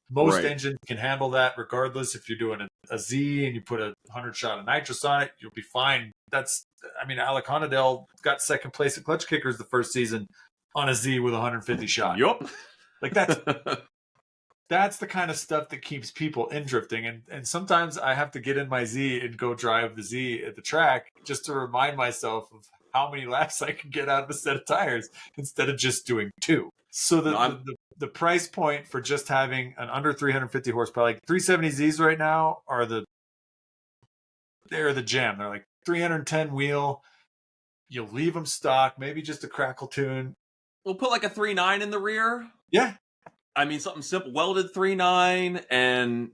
Most engines can handle that regardless. If you're doing a Z and you put a 100 shot of nitrous on it, you'll be fine. Alec Honadell got second place at Clutch Kickers the first season on a Z with 150 shot. Yup. Like, that's the kind of stuff that keeps people in drifting. And sometimes I have to get in my Z and go drive the Z at the track just to remind myself of how many laps I can get out of a set of tires instead of just doing 2. So the price point for just having an under 350 horsepower, like 370Zs right now, they're the jam. They're like 310 wheel. You leave them stock, maybe just a crackle tune. We'll put like a 3.9 in the rear. Yeah. I mean, something simple, welded 3.9 and,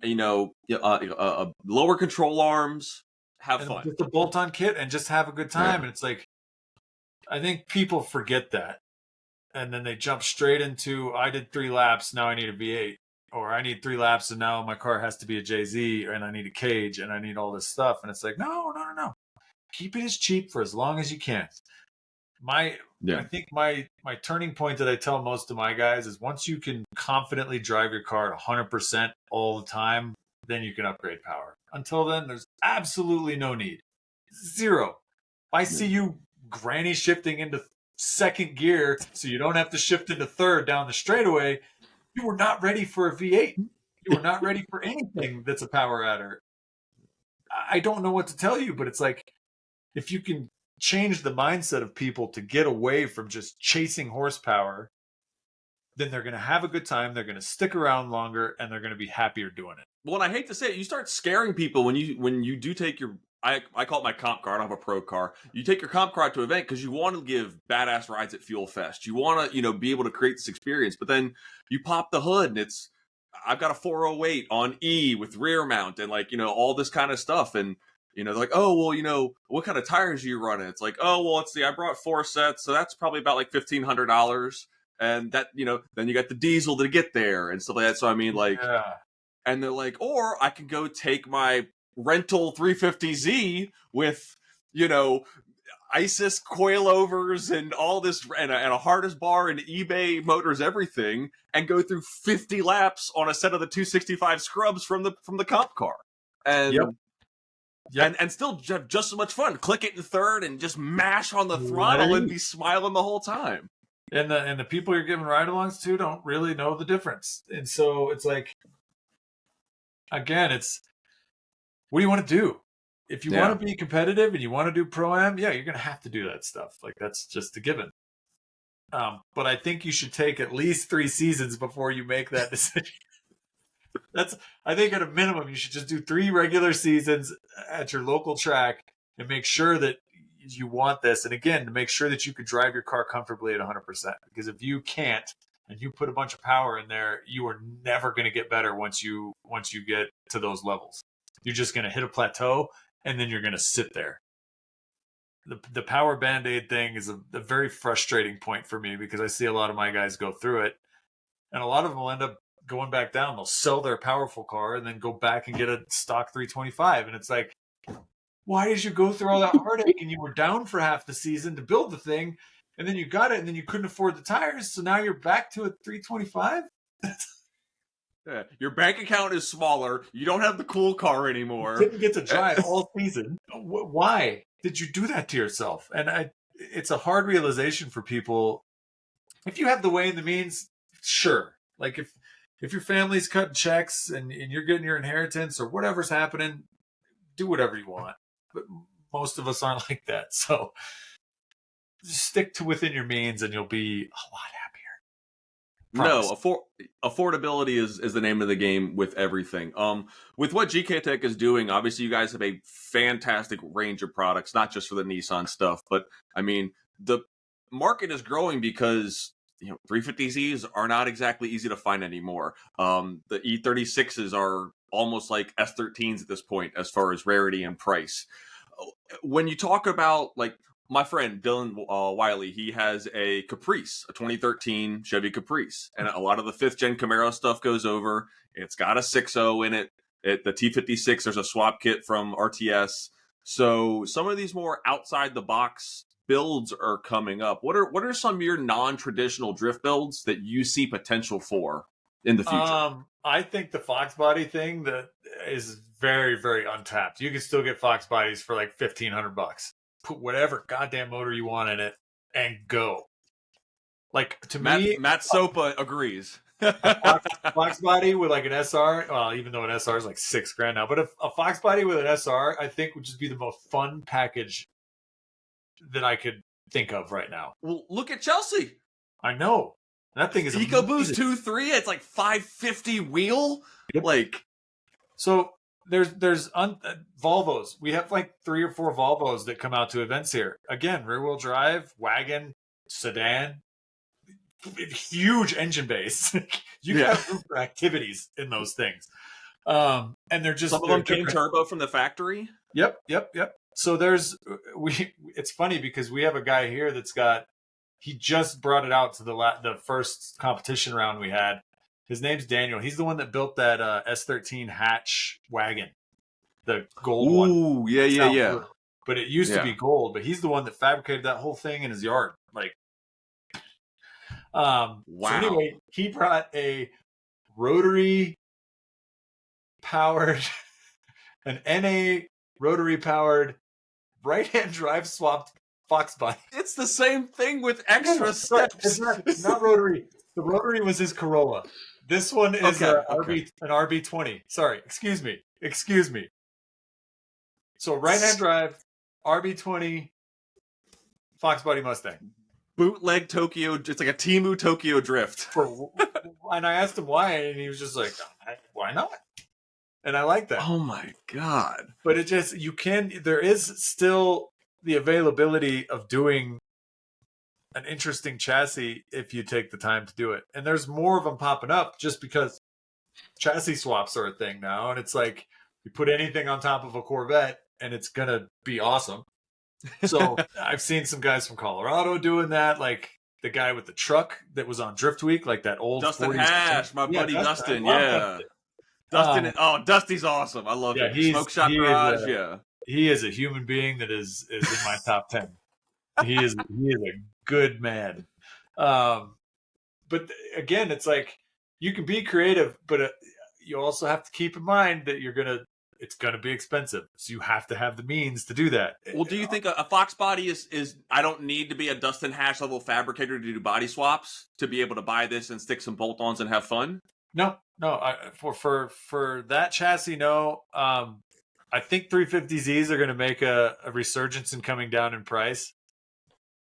lower control arms, have fun. Just a bolt-on kit and just have a good time. Yeah. And it's like, I think people forget that. And then they jump straight into, I did 3 laps, now I need a V8. Or I need 3 laps and now my car has to be a JZ, and I need a cage and I need all this stuff. And it's like, no. Keep it as cheap for as long as you can. I think my turning point that I tell most of my guys is, once you can confidently drive your car at 100% all the time, then you can upgrade power. Until then, there's absolutely no need. Zero. If I see you granny shifting into second gear so you don't have to shift into third down the straightaway, you were not ready for a V8. You were not ready for anything that's a power adder. I don't know what to tell you, but it's like, if you can change the mindset of people to get away from just chasing horsepower then they're going to have a good time. They're going to stick around longer, and they're going to be happier doing it. Well, and I hate to say it, you start scaring people when you do take your I call it my comp car. I don't have a pro car. You take your comp car to an event because you want to give badass rides at Fuel Fest. You want to be able to create this experience. But then you pop the hood and I've got a 408 on E with rear mount and all this kind of stuff. And they're like, oh well, what kind of tires are you running? It's like, oh well, I brought 4 sets, so that's probably about like $1,500. And that, then you got the diesel to get there and stuff like that. So I mean, and they're like, or I can go take my rental 350Z with, ISIS coilovers and all this, and a hardest bar and eBay motors, everything, and go through 50 laps on a set of the 265 scrubs from the comp car. And and still have just as much fun. Click it in third and just mash on the throttle and be smiling the whole time. And the people you're giving ride-alongs to don't really know the difference. And so it's like, again, what do you want to do? If you want to be competitive and you want to do Pro-Am, you're going to have to do that stuff. Like, that's just a given. But I think you should take at least 3 seasons before you make that decision. I think at a minimum, you should just do 3 regular seasons at your local track and make sure that you want this. And again, to make sure that you could drive your car comfortably at 100%. Because if you can't, and you put a bunch of power in there, you are never going to get better once you get to those levels. You're just going to hit a plateau, and then you're going to sit there. The power Band-Aid thing is a very frustrating point for me because I see a lot of my guys go through it, and a lot of them will end up going back down. They'll sell their powerful car and then go back and get a stock 325. And it's like, why did you go through all that heartache and you were down for half the season to build the thing, and then you got it and then you couldn't afford the tires, so now you're back to a 325? Yeah, your bank account is smaller. You don't have the cool car anymore. You didn't get to drive all season. Why did you do that to yourself? And it's a hard realization for people. If you have the way and the means, sure. Like if your family's cutting checks and you're getting your inheritance or whatever's happening, do whatever you want. But most of us aren't like that. So just stick to within your means and you'll be a lot happier. Promise. No, affordability is the name of the game with everything. With what GKTech is doing, obviously you guys have a fantastic range of products, not just for the Nissan stuff, but I mean, the market is growing because 350Zs are not exactly easy to find anymore. The E36s are almost like S13s at this point as far as rarity and price. When you talk about, like, my friend Dylan Wiley, he has a Caprice, a 2013 Chevy Caprice, and a lot of the 5th gen Camaro stuff goes over. It's got a 6.0 in it. The T56, there's a swap kit from RTS. So some of these more outside the box builds are coming up. What are some of your non-traditional drift builds that you see potential for in the future? I think the Fox body thing that is very, very untapped. You can still get Fox bodies for like $1,500. Put whatever goddamn motor you want in it and go. Like, to me, Matt Sopa agrees. a Fox body with like an SR, well, even though an SR is like $6,000 now, but a Fox body with an SR, I think would just be the most fun package that I could think of right now. Well, look at Chelsea. I know. That thing is EcoBoost 2.3. It's like 550 wheel. Yep. Like, so there's Volvos. We have like 3 or 4 Volvos that come out to events here. Again, rear wheel drive, wagon, sedan, huge engine base. You can have room for activities in those things. And they're just, some of them came turbo from the factory. Yep. So it's funny because we have a guy here he just brought it out to the first competition round we had. His name's Daniel. He's the one that built that S13 hatch wagon, the gold one. Ooh, yeah. Blue. But it used to be gold. But he's the one that fabricated that whole thing in his yard. Like, wow. So anyway, he brought a rotary powered, an NA rotary powered right-hand drive swapped Fox body. It's the same thing with extra steps. It's not rotary. The rotary was his Corolla. This one is an RB20. Sorry, excuse me. So right-hand drive, RB20, Fox body Mustang. bootleg Tokyo. It's like a Temu Tokyo Drift. And I asked him why, and he was just like, "Why not?" And I like that. Oh my god! But there is still the availability of doing an interesting chassis if you take the time to do it. And there's more of them popping up just because chassis swaps are a thing now, and it's like you put anything on top of a Corvette and it's gonna be awesome. So I've seen some guys from Colorado doing that, like the guy with the truck that was on Drift Week, like that old Dustin 40s Hash, my buddy Dustin. Dustin. Dusty's awesome. I love him. Smoke Shop Garage. He is a human being that is in my top 10. He is a good man. But again, it's like you can be creative, but you also have to keep in mind that it's gonna be expensive, so you have to have the means to do that. Well, do you think a Fox body is? I don't need to be a Dustin Hash level fabricator to do body swaps to be able to buy this and stick some bolt-ons and have fun. No. For that chassis, no. I think 350Zs are going to make a resurgence in coming down in price.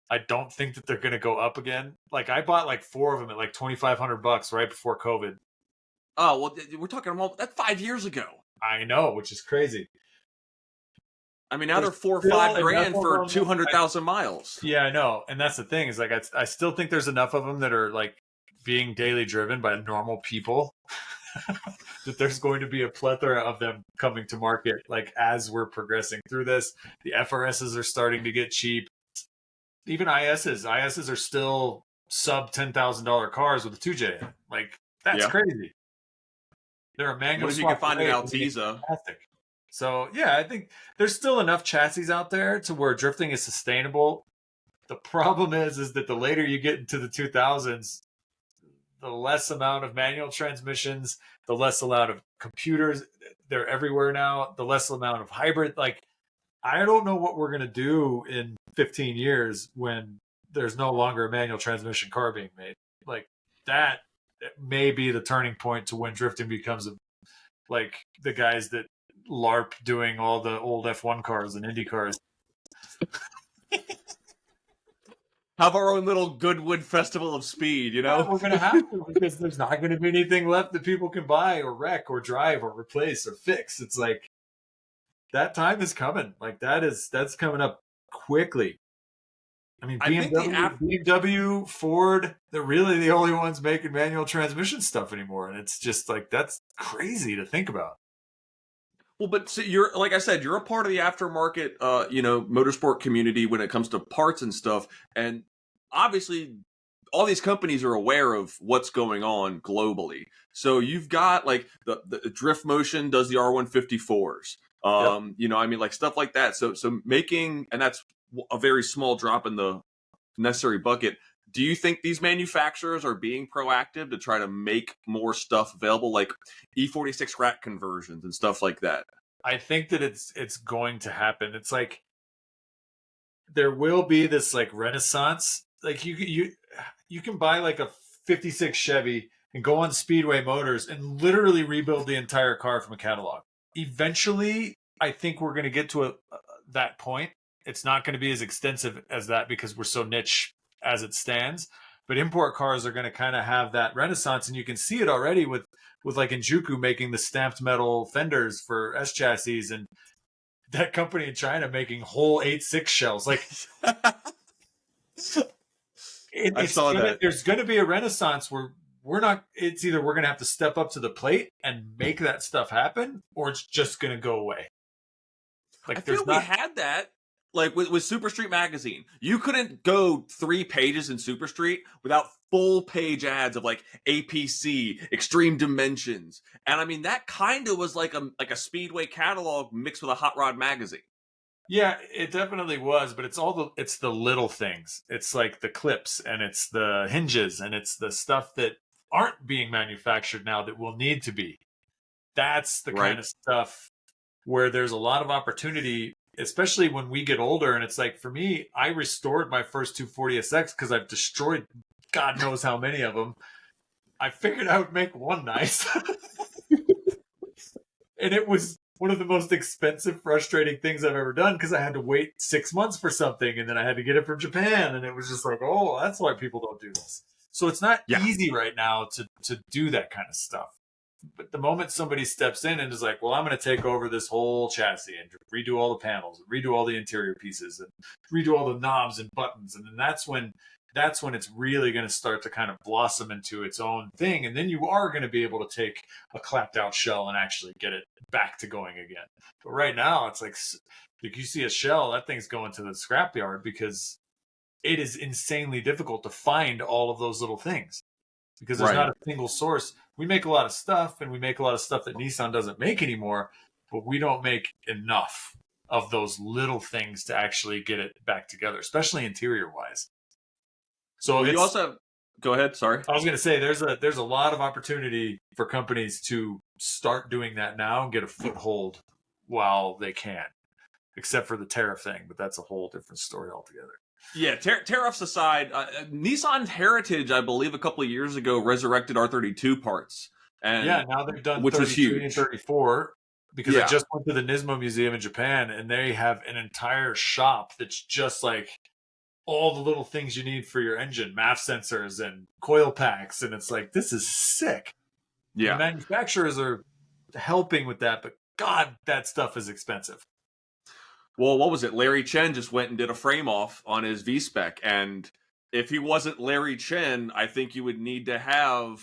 I don't think that they're going to go up again. Like I bought like 4 of them at like $2,500 right before COVID. Oh well, we're talking about that's 5 years ago. I know, which is crazy. I mean, now they're $4 or $5 grand for 200,000 miles. Yeah, I know, and that's the thing is like I still think there's enough of them that are like being daily driven by normal people that there's going to be a plethora of them coming to market. Like as we're progressing through this, the FRSs are starting to get cheap. Even ISs are still sub $10,000 cars with a 2J in it. Like that's crazy. They're a manual. What if you can find an Altiza? So yeah, I think there's still enough chassis out there to where drifting is sustainable. The problem is that the later you get into the 2000s, the less amount of manual transmissions, the less amount of computers. They're everywhere now. The less amount of hybrid. Like I don't know what we're gonna do in 15 years when there's no longer a manual transmission car being made. Like that may be the turning point to when drifting becomes like the guys that LARP doing all the old F1 cars and Indy cars. Have our own little Goodwood Festival of Speed, you know? Yeah, we're going to have to because there's not going to be anything left that people can buy or wreck or drive or replace or fix. It's like that time is coming. Like that's coming up quickly. I mean, BMW, Ford, they're really the only ones making manual transmission stuff anymore. And it's just like, that's crazy to think about. Well, but so you're, like I said, you're a part of the aftermarket, motorsport community when it comes to parts and stuff. And obviously all these companies are aware of what's going on globally. So you've got like the Drift Motion does the R154s, like stuff like that. So making, and that's a very small drop in the necessary bucket. Do you think these manufacturers are being proactive to try to make more stuff available, like E46 rack conversions and stuff like that? I think that it's going to happen. It's like there will be this like renaissance. Like you can buy like a 56 Chevy and go on Speedway Motors and literally rebuild the entire car from a catalog. Eventually, I think we're going to get to that point. It's not going to be as extensive as that because we're so niche as it stands. But import cars are going to kind of have that renaissance, and you can see it already with like Injuku making the stamped metal fenders for S chassis, and that company in China making whole 8.6 shells. Like there's going to be a renaissance where it's either we're going to have to step up to the plate and make that stuff happen, or it's just going to go away. Like I feel we had that. Like with Super Street Magazine, you couldn't go 3 pages in Super Street without full page ads of like APC, Extreme Dimensions. And I mean, that kind of was like a Speedway catalog mixed with a Hot Rod magazine. Yeah, it definitely was, but it's the little things. It's like the clips and it's the hinges and it's the stuff that aren't being manufactured now that will need to be. That's the kind of stuff where there's a lot of opportunity, especially when we get older. And it's like, for me, I restored my first 240SX because I've destroyed God knows how many of them. I figured I would make one nice. And it was one of the most expensive, frustrating things I've ever done because I had to wait 6 months for something and then I had to get it from Japan. And it was just like, oh, that's why people don't do this. So it's not easy right now to do that kind of stuff. But the moment somebody steps in and is like, well, I'm going to take over this whole chassis and redo all the panels, and redo all the interior pieces, and redo all the knobs and buttons, and then that's when it's really going to start to kind of blossom into its own thing. And then you are going to be able to take a clapped out shell and actually get it back to going again. But right now, it's like you see a shell, that thing's going to the scrapyard because it is insanely difficult to find all of those little things. Because there's not a single source. We make a lot of stuff, and we make a lot of stuff that Nissan doesn't make anymore, but we don't make enough of those little things to actually get it back together, especially interior-wise. So you also go ahead. Sorry, I was going to say there's a lot of opportunity for companies to start doing that now and get a foothold while they can, except for the tariff thing, but that's a whole different story altogether. Yeah, tariffs aside, Nissan's Heritage, I believe, a couple of years ago resurrected R32 parts. And now they've done which 33 and 34 because I just went to the Nismo Museum in Japan, and they have an entire shop that's just like all the little things you need for your engine, MAF sensors and coil packs, and it's like, this is sick. Yeah, the manufacturers are helping with that, but God, that stuff is expensive. Well, what was it? Larry Chen just went and did a frame off on his V-Spec. And if he wasn't Larry Chen, I think you would need to have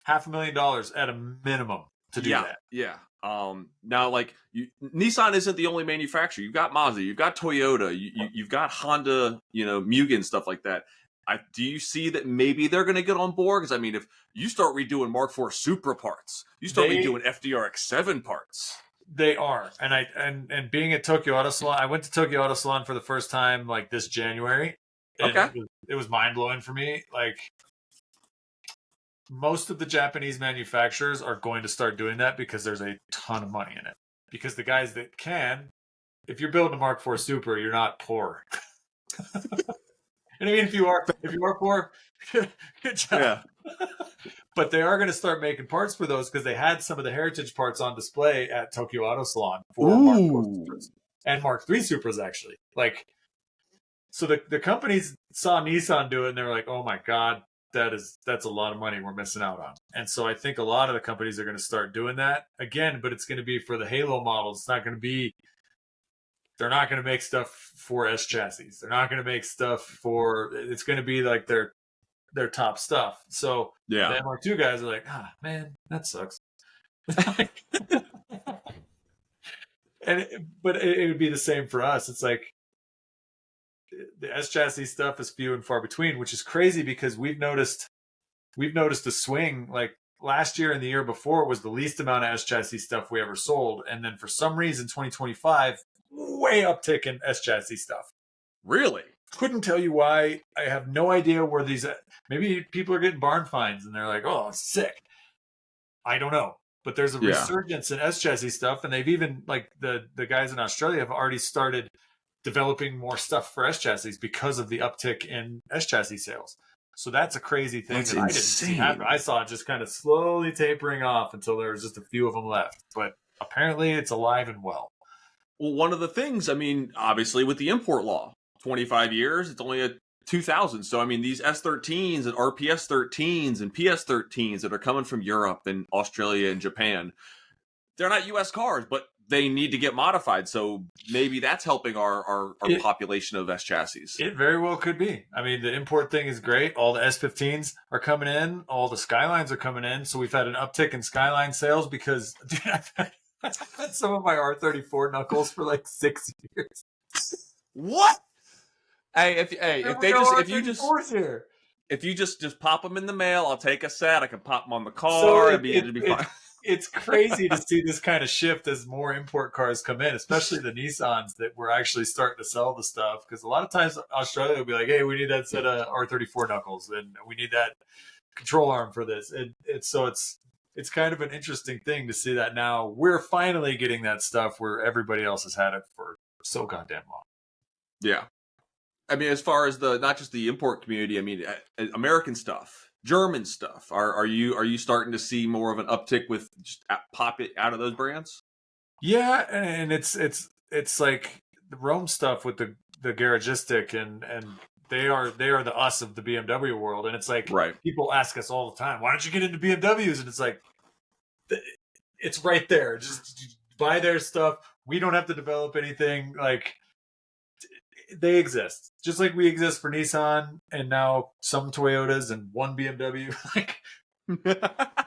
$500,000 at a minimum to do that. Yeah. Now, like, Nissan isn't the only manufacturer. You've got Mazda, you've got Toyota, you've got Honda, Mugen, stuff like that. Do you see that maybe they're going to get on board? Because, I mean, if you start redoing Mark IV Supra parts, you start redoing FDRX7 parts. They are, and being at Tokyo Auto Salon, I went to Tokyo Auto Salon for the first time like this January. Okay, it was mind blowing for me. Like, most of the Japanese manufacturers are going to start doing that because there's a ton of money in it. Because the guys that can, if you're building a Mark IV Supra, you're not poor. And I mean, if you are poor, good job. Yeah. But they are going to start making parts for those because they had some of the heritage parts on display at Tokyo Auto Salon for Mark IV Supras and Mark III Supras, actually. Like, so the companies saw Nissan do it and they were like, oh my God, that's a lot of money we're missing out on. And so I think a lot of the companies are going to start doing that again, but it's going to be for the Halo models. It's not going to be, they're not going to make stuff for S chassis. They're not going to make stuff for, it's going to be like their top stuff. So the MR2 guys are like, man, that sucks. But it would be the same for us. It's like the S chassis stuff is few and far between, which is crazy because we've noticed a swing. Like last year and the year before was the least amount of S chassis stuff we ever sold, and then for some reason 2025 way uptick in S chassis stuff. Really? Couldn't tell you why. I have no idea where these. Maybe people are getting barn finds and they're like, "Oh, it's sick." I don't know, but there's a resurgence in S chassis stuff, and they've even like the guys in Australia have already started developing more stuff for S chassis because of the uptick in S chassis sales. So that's a crazy thing that I didn't see happen. I saw it just kind of slowly tapering off until there was just a few of them left. But apparently, it's alive and well. Well, one of the things, I mean, obviously with the import law, 25 years, it's only a 2000. So, I mean, these S13s and RPS 13s and PS 13s that are coming from Europe and Australia and Japan, they're not U.S. cars, but they need to get modified. So maybe that's helping our population of S chassis. It very well could be. I mean, the import thing is great. All the S15s are coming in. All the Skylines are coming in. So we've had an uptick in Skyline sales because, dude, I've had some of my R34 knuckles for like 6 years. What? Hey, if you just pop them in the mail, I'll take a set. I can pop them on the car. So it'd be fine. It's crazy to see this kind of shift as more import cars come in, especially the Nissans that we're actually starting to sell the stuff. Because a lot of times Australia will be like, "Hey, we need that set of R34 knuckles, and we need that control arm for this." It's kind of an interesting thing to see that now we're finally getting that stuff where everybody else has had it for so goddamn long. Yeah. I mean, as far as not just the import community, I mean, American stuff, German stuff, are you starting to see more of an uptick with just pop it out of those brands? Yeah, and it's like the Rome stuff with the garagistic and they are the us of the BMW world, and it's like Right. people ask us all the time, why don't you get into BMWs? And it's like it's right there. Just buy their stuff. We don't have to develop anything. Like they exist, just like we exist for Nissan and now some Toyotas and one BMW. Like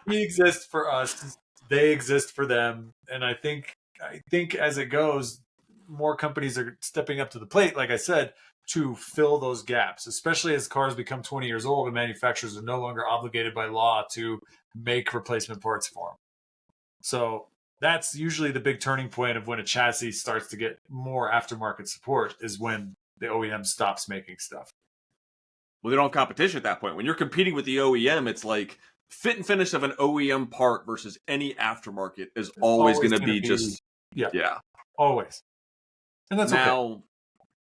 we exist for us. They exist for them, and I think as it goes, more companies are stepping up to the plate. Like I said, to fill those gaps, especially as cars become 20 years old and manufacturers are no longer obligated by law to make replacement parts for them. So that's usually the big turning point of when a chassis starts to get more aftermarket support, is when the OEM stops making stuff. Well, they don't have competition at that point. When you're competing with the OEM, it's like fit and finish of an OEM part versus any aftermarket is always going to be just yeah, always. And that's now okay.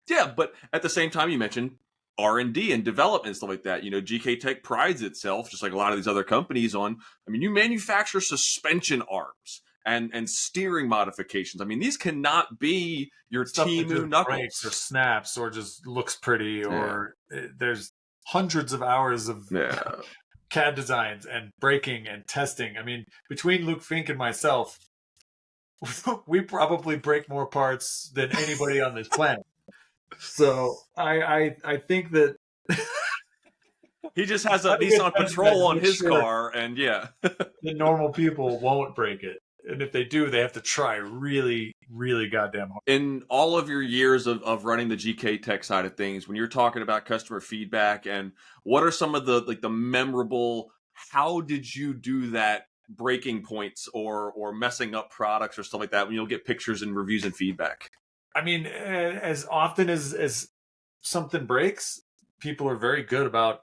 Yeah, but at the same time, you mentioned R&D and development and stuff like that. You know, GKTech prides itself, just like a lot of these other companies, on, I mean, you manufacture suspension arms and steering modifications. I mean, these cannot be your Timu knuckles or snaps or just looks pretty, or there's hundreds of hours of CAD designs and braking and testing. I mean, between Luke Fink and myself, we probably break more parts than anybody on this planet. So I think that he just has a Nissan Patrol on his car, and the normal people won't break it. And if they do, they have to try really, really goddamn hard. In all of your years of running the GKTech side of things, when you're talking about customer feedback, and what are some of the memorable, how did you do that, breaking points or messing up products or stuff like that, when you'll get pictures and reviews and feedback? I mean, as often as something breaks, people are very good about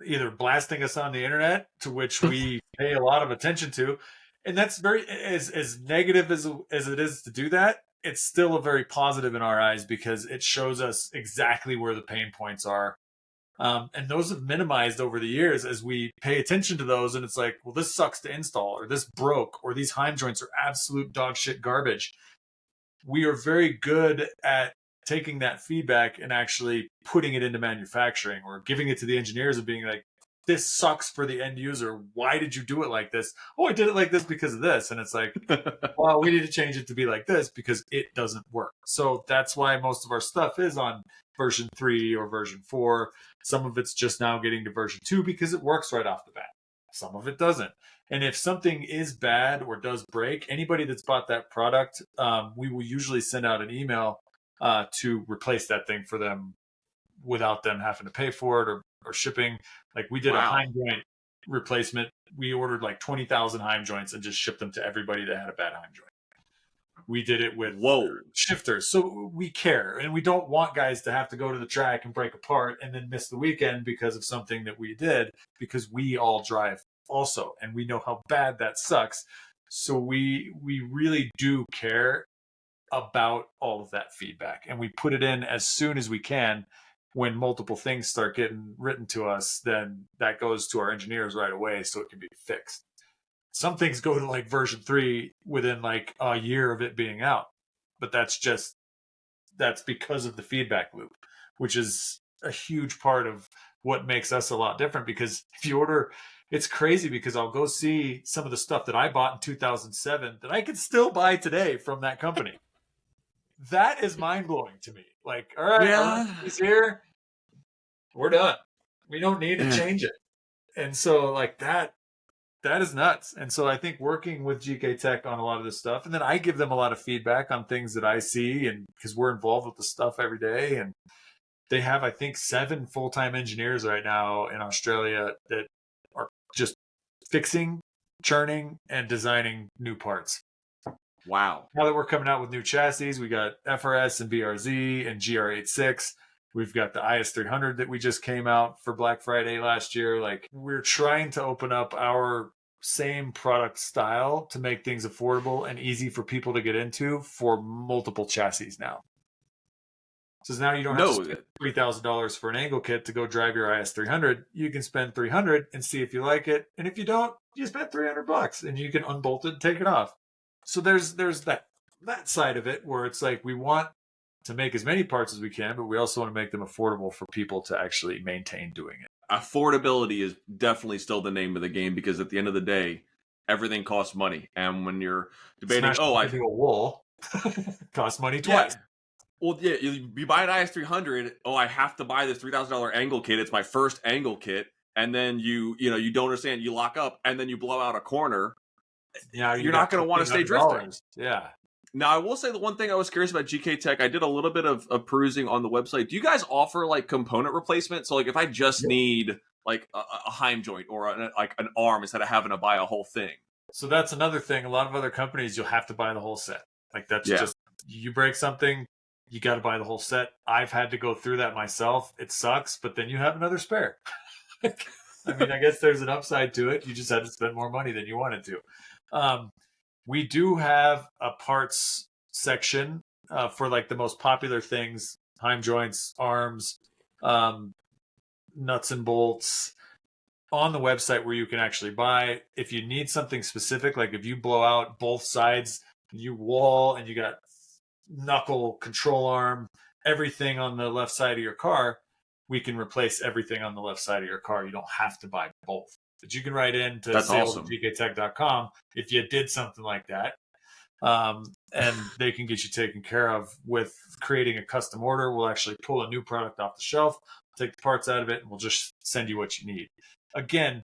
either blasting us on the internet, to which we pay a lot of attention to. And that's very, as negative as it is to do that, it's still a very positive in our eyes, because it shows us exactly where the pain points are. And those have minimized over the years as we pay attention to those. And it's like, well, this sucks to install, or this broke, or these heim joints are absolute dog shit garbage. We are very good at taking that feedback and actually putting it into manufacturing, or giving it to the engineers and being like, this sucks for the end user. Why did you do it like this? Oh, I did it like this because of this. And it's like, well, we need to change it to be like this because it doesn't work. So that's why most of our stuff is on version 3 or version 4. Some of it's just now getting to version 2 because it works right off the bat. Some of it doesn't. And if something is bad or does break, anybody that's bought that product, we will usually send out an email to replace that thing for them without them having to pay for it or shipping. Like we did a heim joint replacement. We ordered like 20,000 heim joints and just shipped them to everybody that had a bad heim joint. We did it with shifters. So we care, and we don't want guys to have to go to the track and break apart and then miss the weekend because of something that we did, because we all drive also, and we know how bad that sucks. So we really do care about all of that feedback, and we put it in as soon as we can. When multiple things start getting written to us, then that goes to our engineers right away so it can be fixed. Some things go to like version 3 within like a year of it being out, but that's because of the feedback loop, which is a huge part of what makes us a lot different. Because if you order, it's crazy, because I'll go see some of the stuff that I bought in 2007 that I could still buy today from that company. That is mind-blowing to me. Like, all right, he's here. We're done. We don't need to change it. And so like that is nuts. And so I think working with GKTech on a lot of this stuff, and then I give them a lot of feedback on things that I see, and because we're involved with the stuff every day. And they have, I think, 7 full-time engineers right now in Australia that are just fixing, churning, and designing new parts. Wow. Now that we're coming out with new chassis, we got FRS and BRZ and GR86. We've got the IS300 that we just came out for Black Friday last year. Like, we're trying to open up our same product style to make things affordable and easy for people to get into for multiple chassis now. So now you don't have to spend $3,000 for an angle kit to go drive your IS300. You can spend $300 and see if you like it. And if you don't, you spend $300 and you can unbolt it and take it off. So there's that side of it where it's like we want to make as many parts as we can, but we also want to make them affordable for people to actually maintain doing it. Affordability is definitely still the name of the game, because at the end of the day, everything costs money. And when you're debating, I do a wool, costs money twice. Yeah. Well, yeah, you buy an IS-300. Oh, I have to buy this $3,000 angle kit. It's my first angle kit, and then you don't understand. You lock up, and then you blow out a corner. Yeah, you're not going to want to stay drifting. Yeah. Now, I will say the one thing I was curious about GKTech, I did a little bit of perusing on the website. Do you guys offer like component replacement? So, like, if I just need like a Heim joint or an arm instead of having to buy a whole thing. So that's another thing. A lot of other companies, you'll have to buy the whole set. Like that's just, you break something, you got to buy the whole set. I've had to go through that myself. It sucks, but then you have another spare. I mean, I guess there's an upside to it. You just had to spend more money than you wanted to. We do have a parts section for like the most popular things: Heim joints, arms, nuts and bolts, on the website where you can actually buy. If you need something specific, like if you blow out both sides, you wall and you got knuckle, control arm, everything on the left side of your car, we can replace everything on the left side of your car. You don't have to buy both. But you can write in to sales@gktech.com if you did something like that. And they can get you taken care of with creating a custom order. We'll actually pull a new product off the shelf, take the parts out of it, and we'll just send you what you need. Again,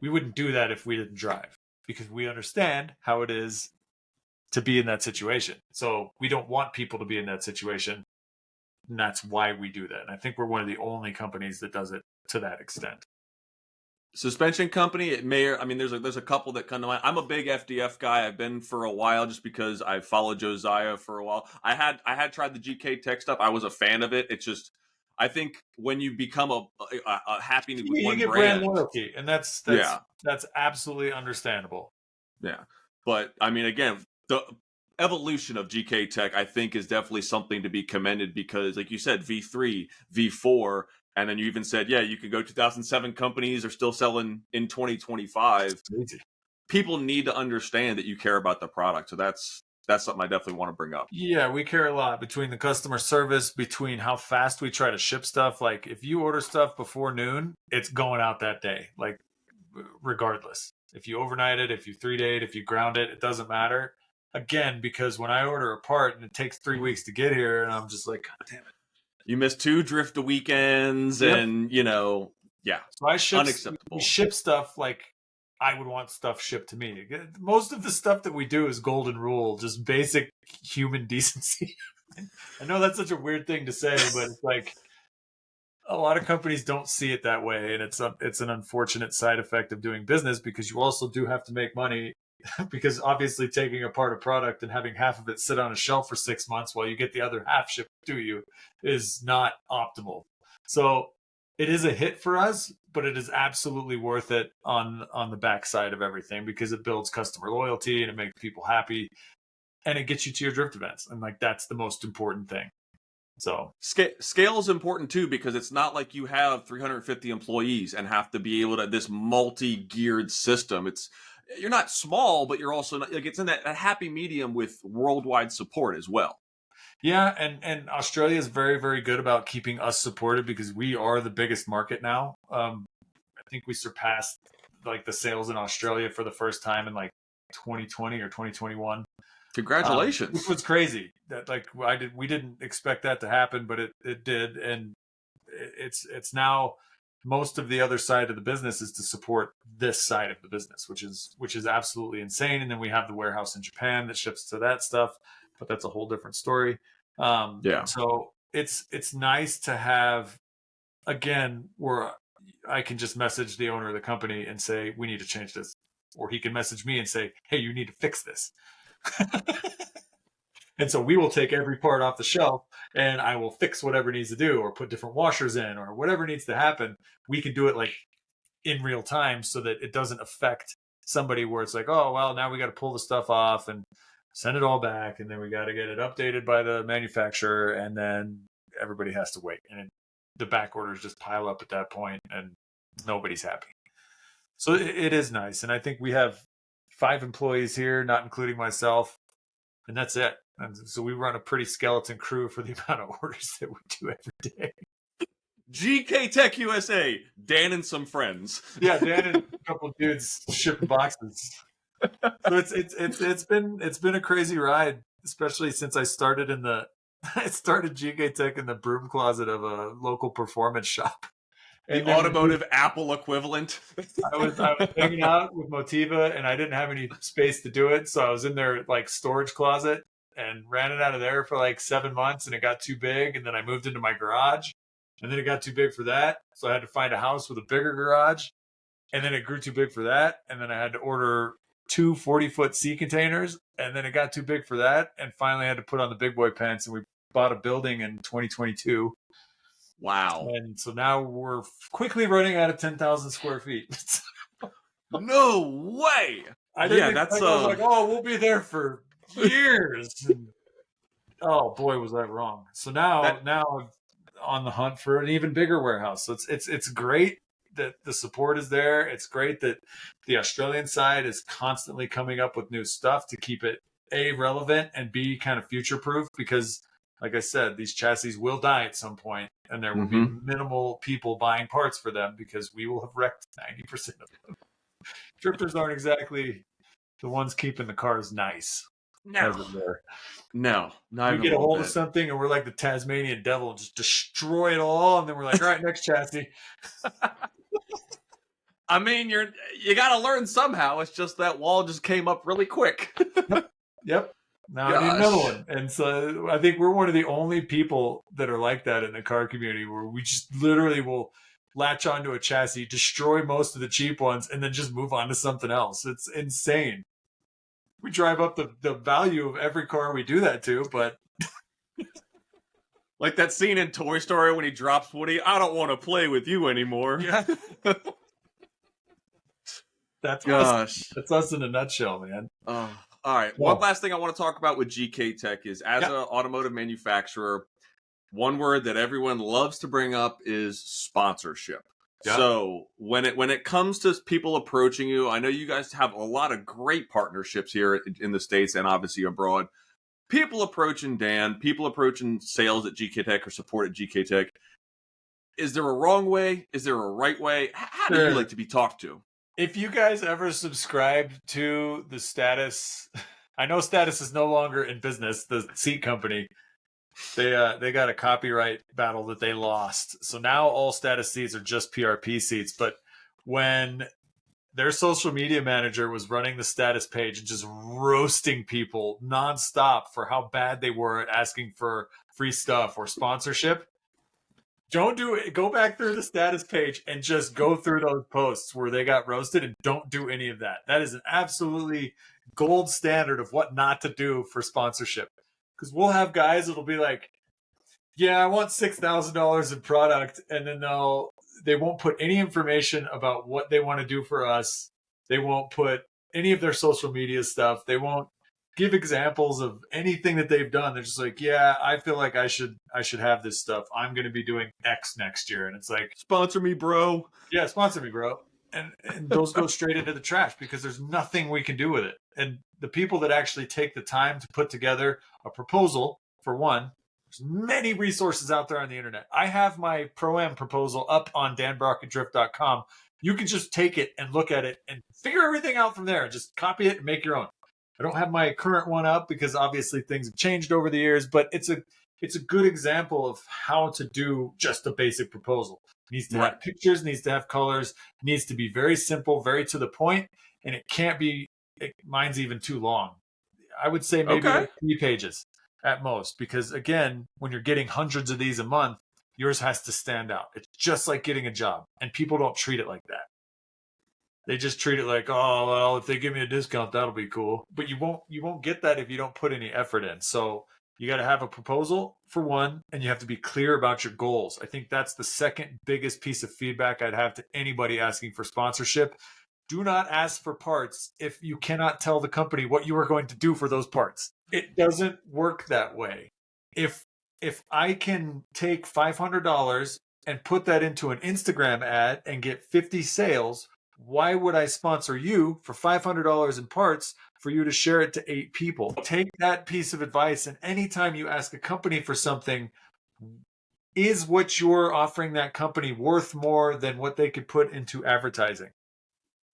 we wouldn't do that if we didn't drive, because we understand how it is to be in that situation. So we don't want people to be in that situation. And that's why we do that. And I think we're one of the only companies that does it to that extent. Suspension company, it may, I mean, there's a couple that come to mind. I'm a big FDF guy. I've been for a while just because I followed Josiah for a while. I had tried the GKTech stuff. I was a fan of it. It's just, I think when you become a happy with one brand loyalty, and that's absolutely understandable. Yeah, but I mean, again, the evolution of GKTech, I think, is definitely something to be commended, because, like you said, V3, V4. And then you even said, yeah, you could go 2007 companies are still selling in 2025. People need to understand that you care about the product. So that's something I definitely want to bring up. Yeah, we care a lot between the customer service, between how fast we try to ship stuff. Like if you order stuff before noon, it's going out that day, like regardless. If you overnight it, if you 3-day it, if you ground it, it doesn't matter. Again, because when I order a part and it takes 3 weeks to get here, and I'm just like, God damn it. You miss 2 drift weekends, and So I ship stuff like I would want stuff shipped to me. Most of the stuff that we do is golden rule, just basic human decency. I know that's such a weird thing to say, but it's like a lot of companies don't see it that way, and it's an unfortunate side effect of doing business, because you also do have to make money. Because obviously taking apart a product and having half of it sit on a shelf for 6 months while you get the other half shipped to you is not optimal. So it is a hit for us, but it is absolutely worth it on the backside of everything, because it builds customer loyalty and it makes people happy and it gets you to your drift events. And like, that's the most important thing. So scale is important too, because it's not like you have 350 employees and have to be able to this multi-geared system. You're not small, but you're also not, like, it's in that happy medium with worldwide support as well. Yeah, and Australia is very, very good about keeping us supported, because we are the biggest market now. I think we surpassed like the sales in Australia for the first time in like 2020 or 2021. Congratulations! Which was crazy. That we didn't expect that to happen, but it did, and it's now. Most of the other side of the business is to support this side of the business, which is absolutely insane. And then we have the warehouse in Japan that ships to that stuff, but that's a whole different story. So it's nice to have, again, where I can just message the owner of the company and say, we need to change this. Or he can message me and say, hey, you need to fix this. And so we will take every part off the shelf and I will fix whatever needs to do, or put different washers in, or whatever needs to happen. We can do it like in real time, so that it doesn't affect somebody where it's like, oh, well, now we got to pull the stuff off and send it all back. And then we got to get it updated by the manufacturer. And then everybody has to wait. And the back orders just pile up at that point and nobody's happy. So it is nice. And I think we have 5 employees here, not including myself, and that's it. And so we run a pretty skeleton crew for the amount of orders that we do every day. GKTech USA, Dan and some friends. Yeah, Dan and a couple of dudes shipping boxes. So it's been a crazy ride, especially since I started GKTech in the broom closet of a local performance shop. The automotive Apple equivalent. I was hanging out with Motiva, and I didn't have any space to do it, so I was in their like storage closet and ran it out of there for like 7 months, and it got too big, and then I moved into my garage, and then it got too big for that, so I had to find a house with a bigger garage, and then it grew too big for that, and then I had to order 2 40-foot sea containers, and then it got too big for that, and finally I had to put on the big boy pants, and we bought a building in 2022. Wow. And so now we're quickly running out of 10,000 square feet. No way. I was like, oh, we'll be there for years. And, oh boy, was I wrong. So now I'm on the hunt for an even bigger warehouse. So it's great that the support is there. It's great that the Australian side is constantly coming up with new stuff to keep it A, relevant, and B, kind of future proof, because like I said, these chassis will die at some point, and there will be minimal people buying parts for them because we will have wrecked 90% of them. Drifters aren't exactly the ones keeping the cars nice. No. As it were. No. We get a hold of something, and we're like the Tasmanian devil, and just destroy it all, and then we're like, all right, next chassis. I mean, you got to learn somehow. It's just that wall just came up really quick. Yep. Now I need another one. And so I think we're one of the only people that are like that in the car community, where we just literally will latch onto a chassis, destroy most of the cheap ones, and then just move on to something else. It's insane. We drive up the value of every car we do that to, but like that scene in Toy Story when he drops Woody, I don't want to play with you anymore. Yeah. That's us in a nutshell, man. All right. One last thing I want to talk about with GKTech is, as an automotive manufacturer, one word that everyone loves to bring up is sponsorship. Yeah. So when it comes to people approaching you, I know you guys have a lot of great partnerships here in the States and obviously abroad. People approaching Dan, people approaching sales at GKTech or support at GKTech. Is there a wrong way? Is there a right way? How do you like to be talked to? If you guys ever subscribed to the Status, I know Status is no longer in business, the seat company. They got a copyright battle that they lost. So now all Status seats are just PRP seats. But when their social media manager was running the Status page and just roasting people nonstop for how bad they were at asking for free stuff or sponsorship, don't do it. Go back through the Status page and just go through those posts where they got roasted, and don't do any of that. That is an absolutely gold standard of what not to do for sponsorship. Because we'll have guys that'll be like, yeah, I want $6,000 in product, and then they won't put any information about what they want to do for us. They won't put any of their social media stuff. They won't give examples of anything that they've done. They're just like, yeah, I feel like I should have this stuff. I'm going to be doing X next year. And it's like, sponsor me, bro. Yeah, sponsor me, bro. And those go straight into the trash because there's nothing we can do with it. And the people that actually take the time to put together a proposal, for one, there's many resources out there on the internet. I have my Pro-Am proposal up on danbrockettdrift.com. You can just take it and look at it and figure everything out from there and just copy it and make your own. I don't have my current one up because obviously things have changed over the years, but it's a good example of how to do just a basic proposal. It needs to have pictures, needs to have colors, needs to be very simple, very to the point, and it can't be, mine's even too long. I would say maybe like 3 pages at most, because again, when you're getting hundreds of these a month, yours has to stand out. It's just like getting a job, and people don't treat it like that. They just treat it like, oh, well, if they give me a discount, that'll be cool. But you won't get that if you don't put any effort in. So you got to have a proposal for one, and you have to be clear about your goals. I think that's the second biggest piece of feedback I'd have to anybody asking for sponsorship. Do not ask for parts if you cannot tell the company what you are going to do for those parts. It doesn't work that way. If I can take $500 and put that into an Instagram ad and get 50 sales, Why would I sponsor you for $500 in parts for you to share it to 8 people? Take that piece of advice, and anytime you ask a company for something, is what you're offering that company worth more than what they could put into advertising?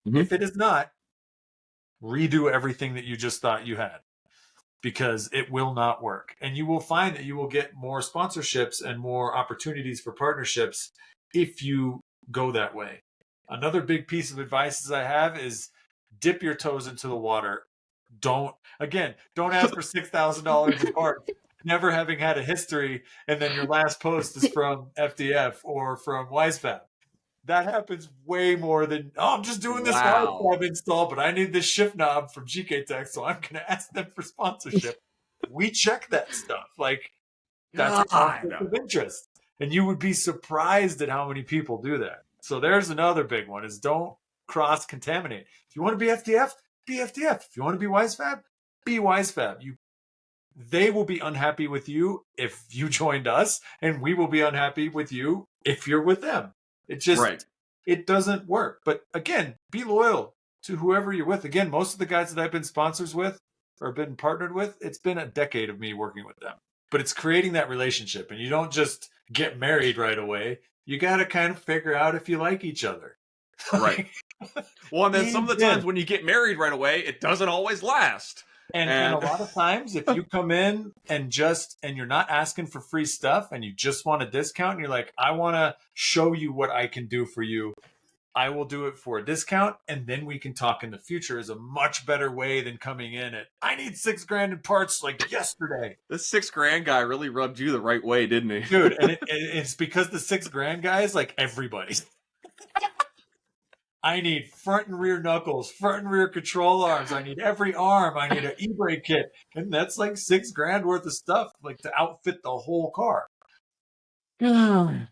Mm-hmm. If it is not, redo everything that you just thought you had, because it will not work. And you will find that you will get more sponsorships and more opportunities for partnerships if you go that way. Another big piece of advice I have is dip your toes into the water. Don't ask for $6,000 in parts, never having had a history, and then your last post is from FDF or from WiseFab. That happens way more than, I'm just doing this WiseFab install, but I need this shift knob from GKTech, so I'm going to ask them for sponsorship. We check that stuff. Like, that's a conflict of interest. And you would be surprised at how many people do that. So there's another big one, is don't cross-contaminate. If you want to be FDF, be FDF. If you want to be WiseFab, be WiseFab. They will be unhappy with you if you joined us, and we will be unhappy with you if you're with them. It just, it doesn't work. But again, be loyal to whoever you're with. Again, most of the guys that I've been sponsors with or been partnered with, it's been a decade of me working with them. But it's creating that relationship, and you don't just get married right away. You got to kind of figure out if you like each other. Right. Well, and then some of the times when you get married right away, it doesn't always last. And a lot of times, if you come in and you're not asking for free stuff and you just want a discount, and you're like, I want to show you what I can do for you, I will do it for a discount, and then we can talk in the future, is a much better way than coming in at, I need $6,000 in parts like yesterday. This $6,000 guy really rubbed you the right way, didn't he? Dude, and it's because the $6,000 guy is like everybody. I need front and rear knuckles, front and rear control arms. I need every arm. I need an e-brake kit. And that's like $6,000 worth of stuff, like to outfit the whole car. And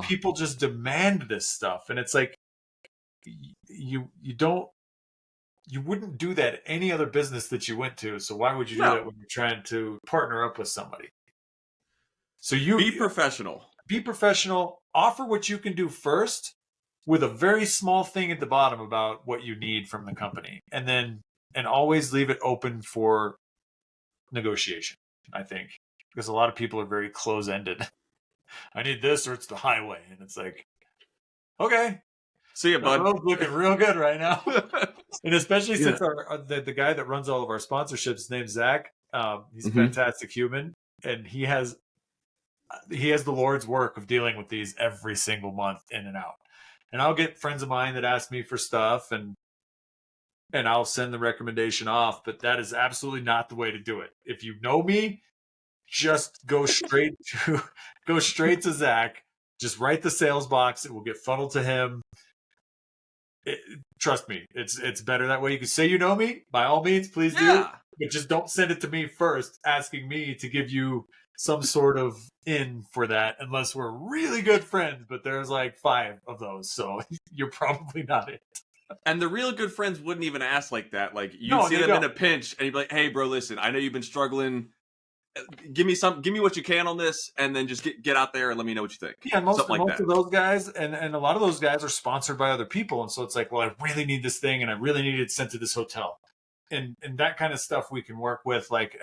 people just demand this stuff. And it's like, you wouldn't do that at any other business that you went to. So why would you do that when you're trying to partner up with somebody? So be professional. Be professional. Offer what you can do first, with a very small thing at the bottom about what you need from the company. And always leave it open for negotiation, I think. Because a lot of people are very close-ended. I need this or it's the highway. And it's like, okay. See ya, bud. The road's looking real good right now. And especially since the guy that runs all of our sponsorships, his name's Zach. He's a fantastic human. And he has the Lord's work of dealing with these every single month in and out. And I'll get friends of mine that ask me for stuff, and I'll send the recommendation off. But that is absolutely not the way to do it. If you know me, just go straight to Zach. Just write the sales box. It will get funneled to him. Trust me, it's better that way. You can say you know me, by all means, please do. But just don't send it to me first, asking me to give you some sort of in for that, unless we're really good friends. But there's like 5 of those, so you're probably not it. And the real good friends wouldn't even ask like that. Like, you see them in a pinch, and you'd be like, "Hey, bro, listen, I know you've been struggling. Give me what you can on this, and then just get out there and let me know what you think." Yeah, most of those guys, and a lot of those guys are sponsored by other people, and so it's like, well, I really need this thing, and I really need it sent to this hotel, and that kind of stuff we can work with, like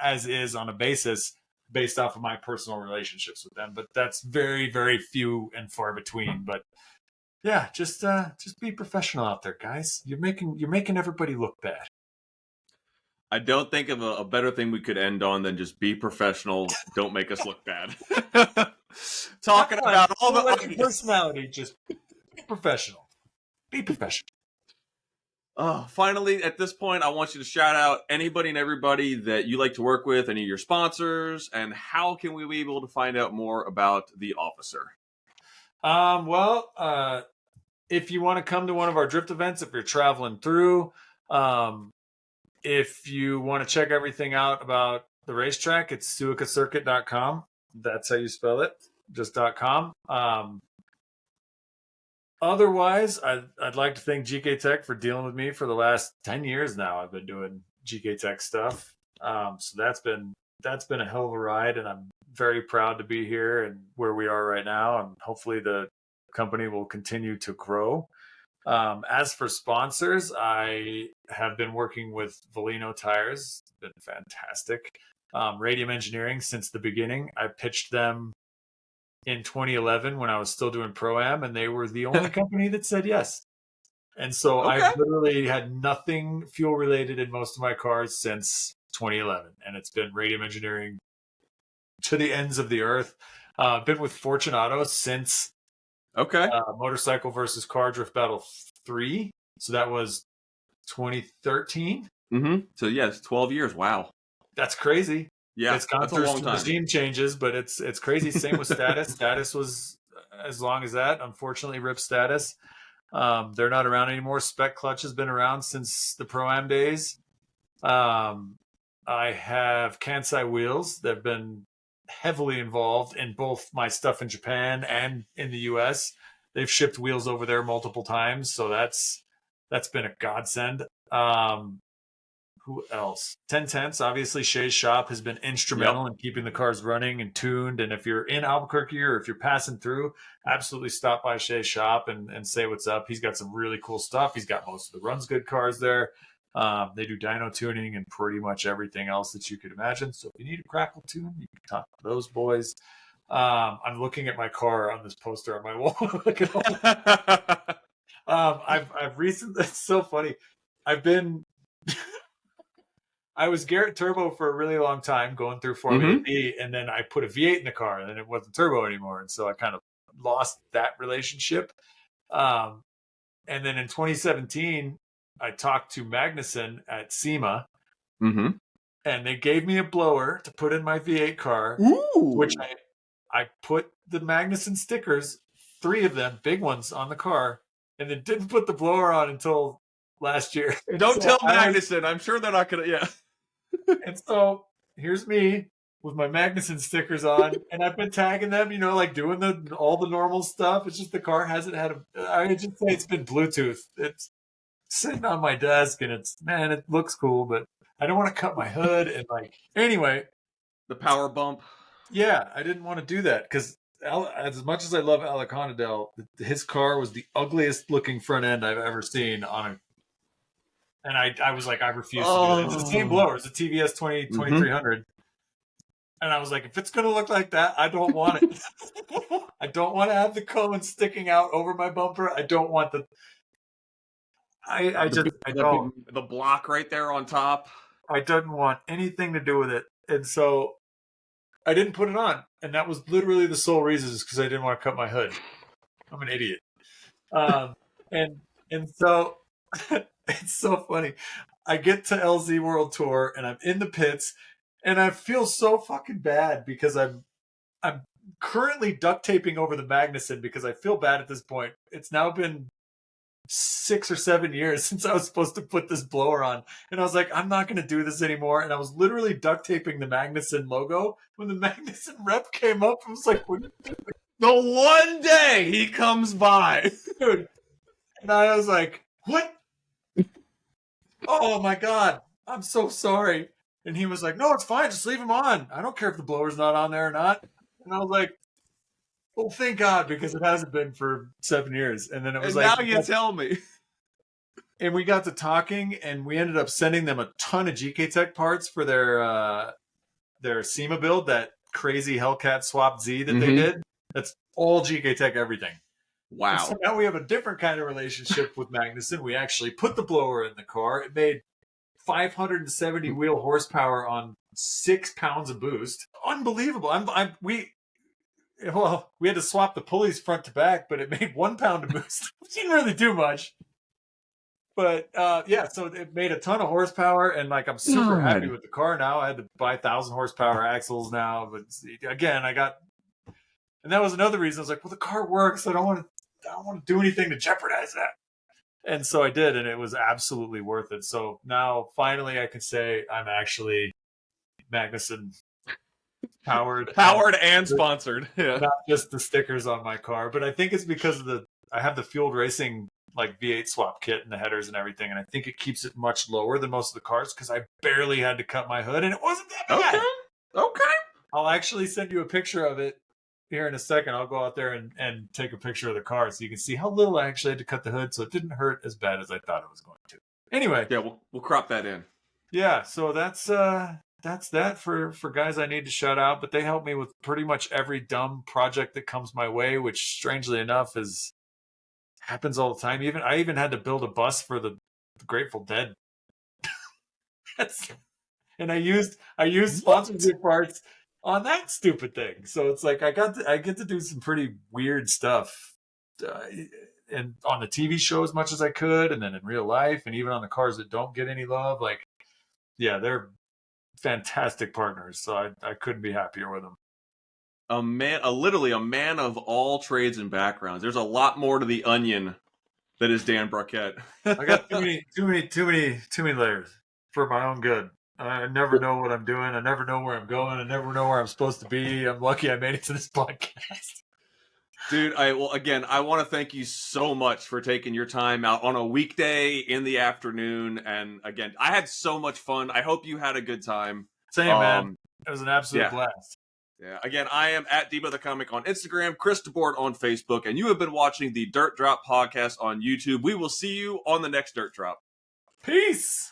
as is on a basis based off of my personal relationships with them. But that's very, very few and far between. But yeah, just be professional out there, guys. You're making everybody look bad. I don't think of a better thing we could end on than just be professional. Don't make us look bad. Talking about all the personality, just be professional. Be professional. Finally, at this point, I want you to shout out anybody and everybody that you like to work with, any of your sponsors, and how can we be able to find out more about the Officer? If you want to come to one of our drift events, if you're traveling through, if you want to check everything out about the racetrack, it's suikacircuit.com. That's how you spell it, just .com. Otherwise, I'd like to thank GKTech for dealing with me for the last 10 years now. I've been doing GKTech stuff. So that's been a hell of a ride, and I'm very proud to be here and where we are right now. And hopefully the company will continue to grow. As for sponsors, I have been working with Volino Tires. It's been fantastic. Radium Engineering since the beginning. I pitched them in 2011 when I was still doing Pro-Am, and they were the only company that said yes. And so I've literally had nothing fuel related in most of my cars since 2011, and it's been Radium Engineering to the ends of the earth. Been with Fortunato since Motorcycle versus Car Drift Battle 3. So that was 2013. So yes, 12 years. Wow. That's crazy. Yeah, it's gone through some regime changes, but it's crazy. Same with Status. Status was as long as that. Unfortunately, RIP Status. They're not around anymore. Spec Clutch has been around since the Pro-Am days. I have Kansai Wheels. They've been heavily involved in both my stuff in Japan and in the US. They've shipped wheels over there multiple times, so that's been a godsend. Who else? 1010s. Obviously, Shay's shop has been instrumental in keeping the cars running and tuned. And if you're in Albuquerque or if you're passing through, absolutely stop by Shay's shop and say what's up. He's got some really cool stuff. He's got most of the Runs Good cars there. They do dyno tuning and pretty much everything else that you could imagine. So if you need a crackle tune, you can talk to those boys. I'm looking at my car on this poster on my wall. I've recently, it's so funny. I was Garrett Turbo for a really long time going through Formula D, and then I put a V8 in the car, and then it wasn't turbo anymore. And so I kind of lost that relationship. And then in 2017, I talked to Magnuson at SEMA, and they gave me a blower to put in my V8 car, which I put the Magnuson stickers, 3 of them, big ones, on the car, and then didn't put the blower on until last year. Don't tell Magnuson. I'm sure they're not going to, yeah. And so here's me with my Magnuson stickers on, and I've been tagging them, like doing all the normal stuff. It's just the car hasn't had I would just say it's been Bluetooth. It's sitting on my desk, and it looks cool, but I don't want to cut my hood and anyway. The power bump. Yeah, I didn't want to do that because as much as I love Alec Honadell, his car was the ugliest looking front end I've ever seen on a. And I was like, I refuse to do it. It's the same blower. It's a TVS 2300. And I was like, if it's going to look like that, I don't want it. I don't want to have the cone sticking out over my bumper. I don't want the block right there on top. I didn't want anything to do with it. And so I didn't put it on. And that was literally the sole reason, is because I didn't want to cut my hood. I'm an idiot. And so it's so funny. I get to LZ World Tour and I'm in the pits and I feel so fucking bad because I'm currently duct taping over the Magnuson because I feel bad at this point. It's now been 6 or 7 years since I was supposed to put this blower on. And I was like, I'm not going to do this anymore. And I was literally duct taping the Magnuson logo when the Magnuson rep came up. I was like, what are you doing? The one day he comes by. Dude. And I was like, what? Oh my God, I'm so sorry. And he was like, no, it's fine. Just leave him on. I don't care if the blower's not on there or not. And I was like, well, thank God, because it hasn't been for 7 years. And then it was now you tell me. And we got to talking, and we ended up sending them a ton of GKTech parts for their SEMA build, that crazy Hellcat Swap Z that they did. That's all GKTech everything. Wow. So now we have a different kind of relationship with Magnuson. We actually put the blower in the car. It made 570 wheel horsepower on 6 pounds of boost. Unbelievable. We had to swap the pulleys front to back, but it made 1 pound of boost. It didn't really do much. But so it made a ton of horsepower, and I'm super happy with the car now. I had to buy 1,000 horsepower axles now, but again, and that was another reason. I was like, well, the car works. I don't want to do anything to jeopardize that. And so I did, and it was absolutely worth it. So now finally I can say I'm actually Magnuson powered and sponsored. Yeah. Not just the stickers on my car, but I think it's because I have the Fueled Racing V8 swap kit and the headers and everything, and I think it keeps it much lower than most of the cars because I barely had to cut my hood, and it wasn't that bad. Okay. I'll actually send you a picture of it here in a second, I'll go out there and take a picture of the car so you can see how little I actually had to cut the hood, so it didn't hurt as bad as I thought it was going to. Anyway. Yeah, we'll crop that in. Yeah, so that's that for guys I need to shout out, but they help me with pretty much every dumb project that comes my way, which strangely enough happens all the time. I even had to build a bus for the Grateful Dead. And I used sponsorship parts on that stupid thing. So it's like I get to do some pretty weird stuff, and on the TV show as much as I could, and then in real life, and even on the cars that don't get any love. Like, yeah, they're fantastic partners. So I couldn't be happier with them. Literally a man of all trades and backgrounds. There's a lot more to the onion that is Dan Brockett. I got too many layers for my own good. I never know what I'm doing. I never know where I'm going. I never know where I'm supposed to be. I'm lucky I made it to this podcast. Dude, I want to thank you so much for taking your time out on a weekday in the afternoon. And again, I had so much fun. I hope you had a good time. Same, man. It was an absolute blast. Yeah. Again, I am at Debo the Comic on Instagram, Chris DeBoard on Facebook, and you have been watching the Dirt Drop podcast on YouTube. We will see you on the next Dirt Drop. Peace.